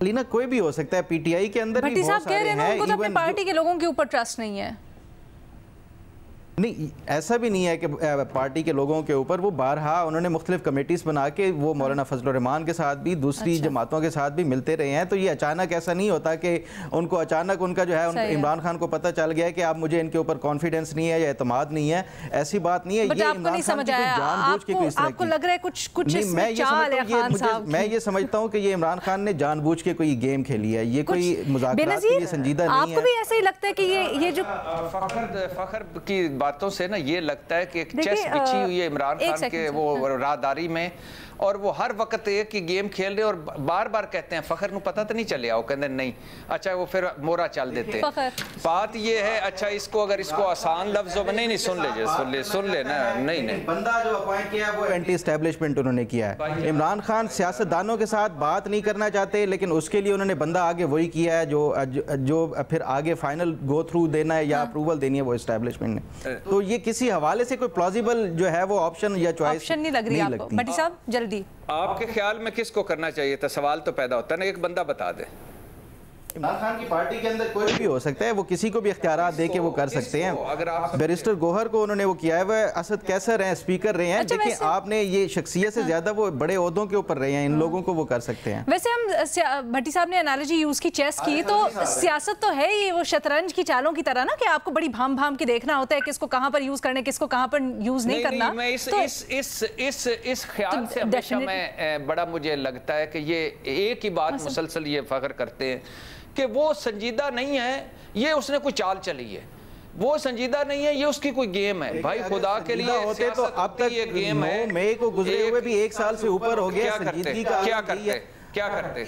S2: लीना, कोई भी हो सकता है। पीटीआई के अंदर
S1: भट्टी साहब कह रहे हैं उनको तो अपनी पार्टी के लोगों के ऊपर ट्रस्ट नहीं है।
S2: नहीं, ऐसा भी नहीं है कि पार्टी के लोगों के ऊपर, वो बारहा उन्होंने मुख्तलिफ कमेटीज़ बना के वो मौलाना फजल रहमान के साथ भी दूसरी जमातों के साथ भी मिलते रहे हैं। तो ये अचानक ऐसा नहीं होता कि उनको अचानक उनका जो है इमरान खान को पता चल गया कि आप मुझे इनके ऊपर कॉन्फिडेंस नहीं है या एतमाद नहीं है, ऐसी बात नहीं है। ये इमरान खान की जानबूझ के कोई
S1: आपको लग रहा है कुछ
S2: मैं ये समझता हूँ कि ये इमरान खान ने जानबूझ के कोई गेम खेली है, ये कोई मुज़ाकरात के लिए संजीदा नहीं है।
S1: आपको भी ऐसा ही लगता है कि ये जो
S3: फखर की बातों से ना ये लगता है कि एक चेस बिछी हुई है इमरान खान के वो राहदारी में, और वो हर वक्त एक ही गेम खेल रहे और बार बार कहते हैं फखर को पता तो नहीं चले, वो कहते नहीं, अच्छा वो फिर मोरा चल देते हैं। बात ये है, अच्छा इसको अगर इसको आसान लफ्जों में नहीं सुन ले ना, नहीं
S2: बंदा जो अपॉइंट किया वो एंटी एस्टेब्लिशमेंट उन्होंने किया है। इमरान खान सियासतदानों के साथ बात नहीं करना चाहते, लेकिन उसके लिए उन्होंने बंदा आगे वही किया है जो फिर आगे फाइनल गो थ्रू देना है या अप्रूवल देनी है वो एस्टेब्लिशमेंट ने। तो ये किसी हवाले से कोई प्लॉजिबल जो है वो ऑप्शन या चॉइस
S1: नहीं लग रही आपको। भट्टी साहब जल्दी,
S3: आपके ख्याल में किसको करना चाहिए था? सवाल तो पैदा होता है ना, एक बंदा बता दे।
S2: इमरान खान की पार्टी के अंदर कोई भी हो सकता है, वो किसी को भी इख्तियारात दे के वो कर सकते हैं।
S3: अगर आप
S2: बैरिस्टर गौहर को उन्होंने वो किया है, वह असद कैसर हैं, स्पीकर रहे हैं।
S1: अच्छा,
S2: देखिए आपने ये शख्सियत से ज्यादा वो बड़े ओहदों के ऊपर रहे हैं, इन लोगों को वो कर सकते हैं।
S1: वैसे हम भट्टी साहब ने एनालॉजी यूज की चेस की, तो सियासत तो है ही वो शतरंज की चालों की तरह ना, कि आपको बड़ी भाम भाम के देखना होता है किसको कहाँ पर यूज करना, किसको कहाँ पर यूज नहीं करना।
S3: मैं इस ख्याल से हमेशा मैं बड़ा मुझे लगता है कि ये एक ही बात मुसलसल ये फख्र करते हैं कि वो संजीदा नहीं है, ये उसने कोई चाल चली है, वो संजीदा नहीं है, ये उसकी कोई गेम है। भाई खुदा के लिए
S2: होते तो अब तक
S3: ये गेम है,
S2: मई को गुजरे हुए भी 1 साल से ऊपर हो गया।
S3: क्या करते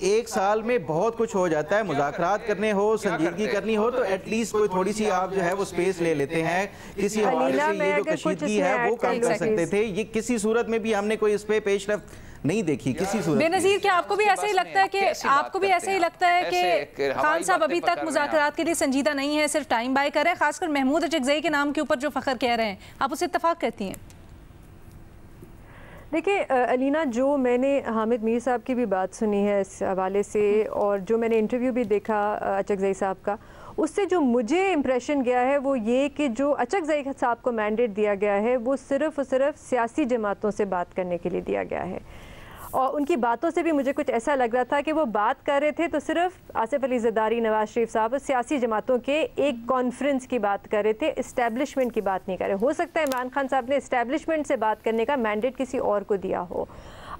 S2: एक साल में बहुत कुछ हो जाता है, मुज़ाकरात करने हो, संजीदगी करनी हो, तो एटलीस्ट कोई थोड़ी सी आप जो है वो स्पेस ले लेते हैं। किसी हवाले से ये जो कशीदगी है वो कम कर सकते थे। ये किसी सूरत में भी हमने कोई इस पे पेशरफ्त नहीं देखी किसी सूरत।
S1: बेनज़ीर, क्या आपको भी ऐसा ही लगता है कि खान साहब अभी तक मुज़ाकरात के लिए संजीदा नहीं है, सिर्फ टाइम बाय कर रहे हैं, खासकर महमूद अचकज़ई के नाम के ऊपर जो फखर कह रहे हैं, आप उससे इत्तफाक करती हैं?
S4: देखिए अलीना, जो मैंने हामिद मीर साहब की भी बात सुनी है इस हवाले से, और जो मैंने इंटरव्यू भी देखा अचकज़ई साहब का, उससे जो मुझे इम्प्रेशन गया है वो ये कि जो अचकज़ई साहब को मैंडेट दिया गया है वो सिर्फ़ और सिर्फ सियासी जमातों से बात करने के लिए दिया गया है। और उनकी बातों से भी मुझे कुछ ऐसा लग रहा था कि वो बात कर रहे थे तो सिर्फ आसिफ अली ज़रदारी, नवाज शरीफ साहब सियासी जमातों के एक कॉन्फ्रेंस की बात कर रहे थे, इस्टेब्लिशमेंट की बात नहीं कर रहे। हो सकता है इमरान खान साहब ने इस्टेब्लिशमेंट से बात करने का मैंडेट किसी और को दिया हो।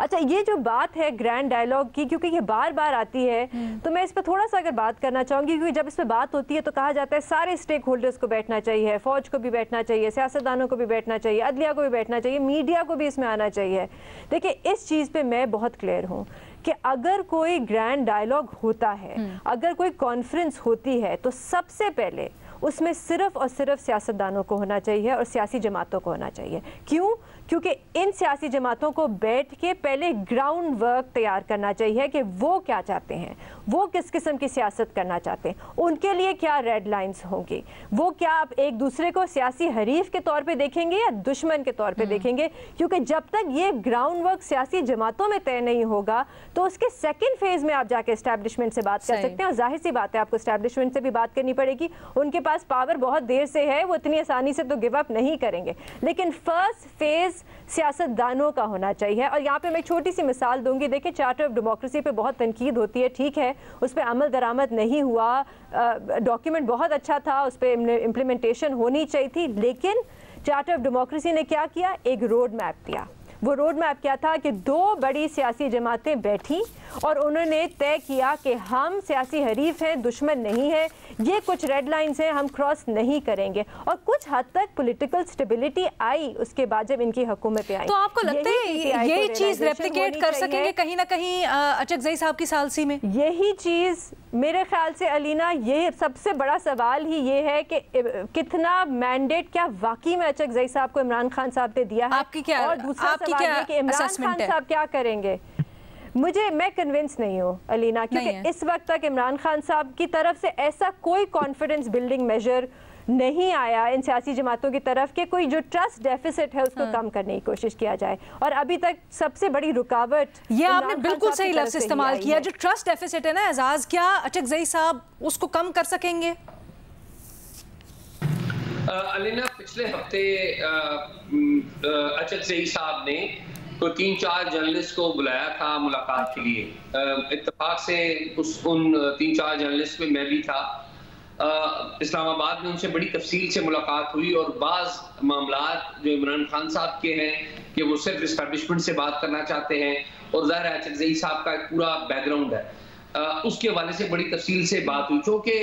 S4: अच्छा, ये जो बात है ग्रैंड डायलॉग की, क्योंकि ये बार बार आती है, तो मैं इस पर थोड़ा सा अगर बात करना चाहूँगी, क्योंकि जब इस पर बात होती है तो कहा जाता है सारे स्टेक होल्डर्स को बैठना चाहिए, फ़ौज को भी बैठना चाहिए, सियासतदानों को भी बैठना चाहिए, अदलिया को भी बैठना चाहिए, मीडिया को भी इसमें आना चाहिए। देखिए, इस चीज़ पर मैं बहुत क्लियर हूँ कि अगर कोई ग्रैंड डायलॉग होता है, अगर कोई कॉन्फ्रेंस होती है, तो सबसे पहले उसमें सिर्फ और सिर्फ सियासतदानों को होना चाहिए और सियासी जमातों को होना चाहिए। क्यों? क्योंकि इन सियासी जमातों को बैठ के पहले ग्राउंड वर्क तैयार करना चाहिए कि वो क्या चाहते हैं, वो किस किस्म की सियासत करना चाहते हैं, उनके लिए क्या रेड लाइंस होंगी, वो क्या आप एक दूसरे को सियासी हरीफ के तौर पे देखेंगे या दुश्मन के तौर पे देखेंगे। क्योंकि जब तक ये ग्राउंड वर्क सियासी जमातों में तय नहीं होगा तो उसके सेकेंड फेज में आप जाके एस्टैब्लिशमेंट से बात कर सकते हैं। और जाहिर सी बात है आपको एस्टैब्लिशमेंट से भी बात करनी पड़ेगी, उनके पास पावर बहुत देर से है, वो इतनी आसानी से तो गिव अप नहीं करेंगे। लेकिन फर्स्ट फेज सियासतदानों का होना चाहिए। और यहाँ पे मैं छोटी सी मिसाल दूंगी। देखिए, चार्टर ऑफ डेमोक्रेसी पे बहुत तनकीद होती है, ठीक है, उस पर अमल दरामद नहीं हुआ, डॉक्यूमेंट बहुत अच्छा था, उस पर इम्प्लीमेंटेशन होनी चाहिए थी, लेकिन चार्टर ऑफ डेमोक्रेसी ने क्या किया, एक रोड मैप दिया। वो रोड मैप क्या था कि 2 बड़ी सियासी जमातें बैठी और उन्होंने तय किया कि हम सियासी हरीफ हैं, दुश्मन नहीं है, ये कुछ रेड लाइंस हैं, हम क्रॉस नहीं करेंगे। और कुछ हद तक पॉलिटिकल स्टेबिलिटी आई उसके बाद जब इनकी हुकूमतें आई।
S1: तो आपको लगता है यही चीज़ रेप्लिकेट कर सकेंगे कहीं ना कहीं अचकज़ई साहब की सालसी में? यही चीज़ मेरे ख्याल से अलीना, ये सबसे बड़ा सवाल ही ये है कि कितना मैंडेट क्या वाकई में अचकज़ई साहब को इमरान खान साहब ने दिया है। आपकी क्या,
S4: और दूसरा सवाल ये कि इमरान खान साहब क्या करेंगे। मैं कन्विंस नहीं हूँ अलीना, क्योंकि इस वक्त तक इमरान खान साहब की तरफ से ऐसा कोई कॉन्फिडेंस बिल्डिंग मेजर नहीं आया इन सियासी जमातों की तरफ के कोई जो ट्रस्ट डेफिसिट है उसको कम करने की कोशिश किया जाए। और अभी तक सबसे बड़ी रुकावट, ये आपने बिल्कुल सही लफ्ज़ इस्तेमाल किया, जो ट्रस्ट डेफिसिट है ना एजाज, क्या अचकज़ई साहब उसको कम कर सकेंगे?
S5: अलीना, पिछले हफ्ते अचकज़ई साहब ने तो 3-4 जर्नलिस्ट को बुलाया था मुलाकात के लिए। इत्तेफाक से उन 3-4 जर्नलिस्ट में मैं भी था। इस्लामाबाद में उनसे बड़ी तफसील से मुलाकात हुई और बाज़ मामलात जो इमरान खान साहब के हैं कि वो सिर्फ इस्टेब्लिशमेंट से बात करना चाहते हैं और ज़ाहिर है अचकज़ई साहब का एक पूरा बैकग्राउंड है, उसके हवाले से बड़ी तफसील से बात हुई। चूँकि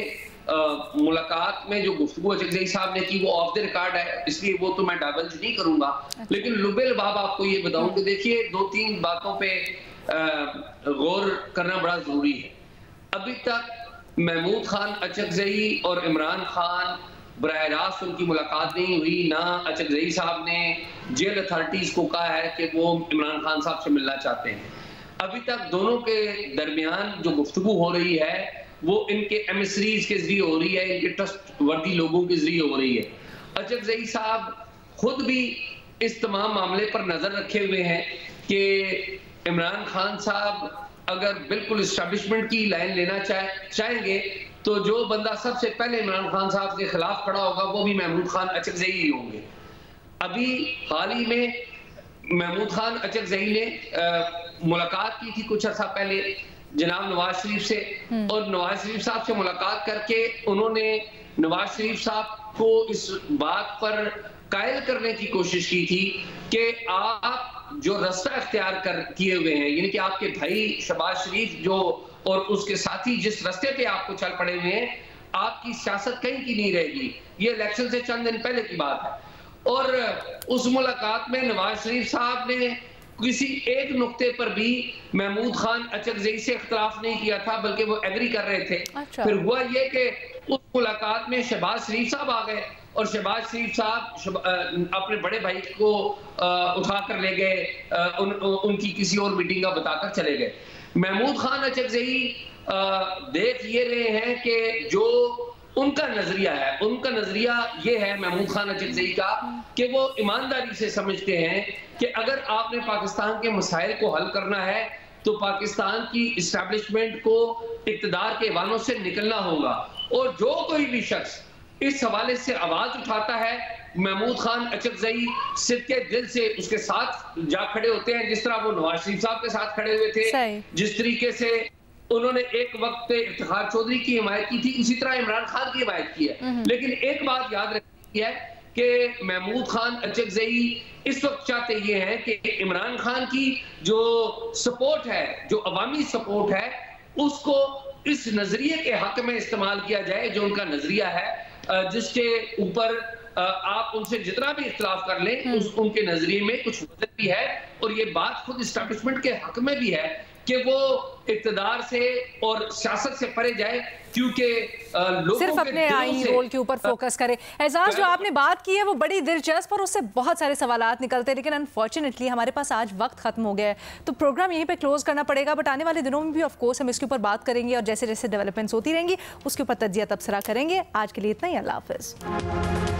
S5: मुलाकात में जो गुफ्तगू अचकज़ई साहब ने की वो ऑफ द रिकॉर्ड है, इसलिए वो तो मैं डाइवर्ज नहीं करूंगा। लेकिन लुबे लबाब आपको ये बताऊं कि देखिए 2-3 बातों पे गौर करना बड़ा जरूरी है। अभी तक महमूद खान अचकज़ई और इमरान खान बराह रास्त उनकी मुलाकात नहीं हुई, ना अचकज़ई साहब ने जेल अथॉरिटीज को कहा है कि वो इमरान खान साहब से मिलना चाहते हैं। अभी तक दोनों के दरमियान जो गुफ्तगू हो रही है वो इनके एमिसरीज के जरिए हो रही है, इनके ट्रस्ट वर्दी लोगों के जरिए हो रही है। अचकज़ई साहब खुद भी इस तमाम मामले पर नजर रखे हुए हैं कि इमरान खान साहब अगर बिल्कुल इस्टेब्लिशमेंट की लाइन लेना चाहेंगे तो जो बंदा सबसे पहले इमरान खान साहब के खिलाफ खड़ा होगा वो भी महमूद खान अचकज़ई ही होंगे। अभी हाल ही में महमूद खान अचकज़ई ने मुलाकात की थी कुछ अर्सा पहले जनाब नवाज शरीफ से, और नवाज शरीफ साहब से मुलाकात करके उन्होंने नवाज शरीफ साहब को इस बात पर कायल करने की कोशिश की थी कि आप जो रास्ता इख्तियार किए हुए हैं, यानी कि आपके भाई शहबाज शरीफ जो और उसके साथी जिस रास्ते पे आपको चल पड़े हुए हैं, आपकी सियासत कहीं की नहीं रहेगी। ये इलेक्शन से चंद दिन पहले की बात है। और उस मुलाकात में नवाज शरीफ साहब ने किसी एक नुक्ते पर भी महमूद खान अचकज़ई से इख्तिलाफ नहीं किया था, बल्कि वो एग्री कर रहे थे।
S1: अच्छा।
S5: फिर हुआ ये कि उस मुलाकात में शहबाज शरीफ साहब आ गए और शहबाज शरीफ साहब अपने बड़े भाई को उठा कर ले गए, उनकी किसी और मीटिंग का बताकर चले गए। महमूद खान अचकज़ई देख ये रहे हैं कि जो उनका नजरिया है, उनका नजरिया ये है महमूद खान अचकज़ई का कि वो ईमानदारी से समझते हैं कि अगर आपने पाकिस्तान के मसाइल को हल करना है तो पाकिस्तान की इस्टेब्लिशमेंट को इक़्तिदार के वानों से निकलना होगा। और जो कोई भी शख्स इस हवाले से आवाज उठाता है, महमूद खान अचकज़ई सिद्के दिल से उसके साथ जा खड़े होते हैं, जिस तरह वो नवाज शरीफ साहब के साथ खड़े हुए थे, जिस तरीके से उन्होंने एक वक्त पे इफ्तिखार चौधरी की हिमायत की थी, उसी तरह इमरान खान की हिमायत की है। लेकिन एक बात याद रखनी है कि महमूद खान अचकज़ई इस वक्त चाहते ये हैं कि इमरान खान की जो सपोर्ट है, जो अवामी सपोर्ट है, उसको इस नजरिए के हक में इस्तेमाल किया जाए जो उनका नजरिया है, जिसके ऊपर आप उनसे जितना भी इख्तिलाफ कर लें उनके नजरिए में कुछ वजन भी है। और ये बात खुद इस्टेब्लिशमेंट के हक में भी है कि वो इक़्तिदार से और सियासत से परे जाए, क्योंकि लोगों
S1: सिर्फ अपने आईनी रोल के ऊपर फोकस करे। एजाज, जो आपने बात की है वो बड़ी दिलचस्प और उससे बहुत सारे सवालात निकलते हैं, लेकिन अनफॉर्चुनेटली हमारे पास आज वक्त खत्म हो गया है, तो प्रोग्राम यहीं पे क्लोज करना पड़ेगा। बट आने वाले दिनों में भी ऑफ कोर्स हम इसके ऊपर बात करेंगे और जैसे जैसे डेवलपमेंट्स होती रहेंगी उसके ऊपर तज्जिया तबसरा करेंगे। आज के लिए इतना ही, अल्लाह हाफिज़।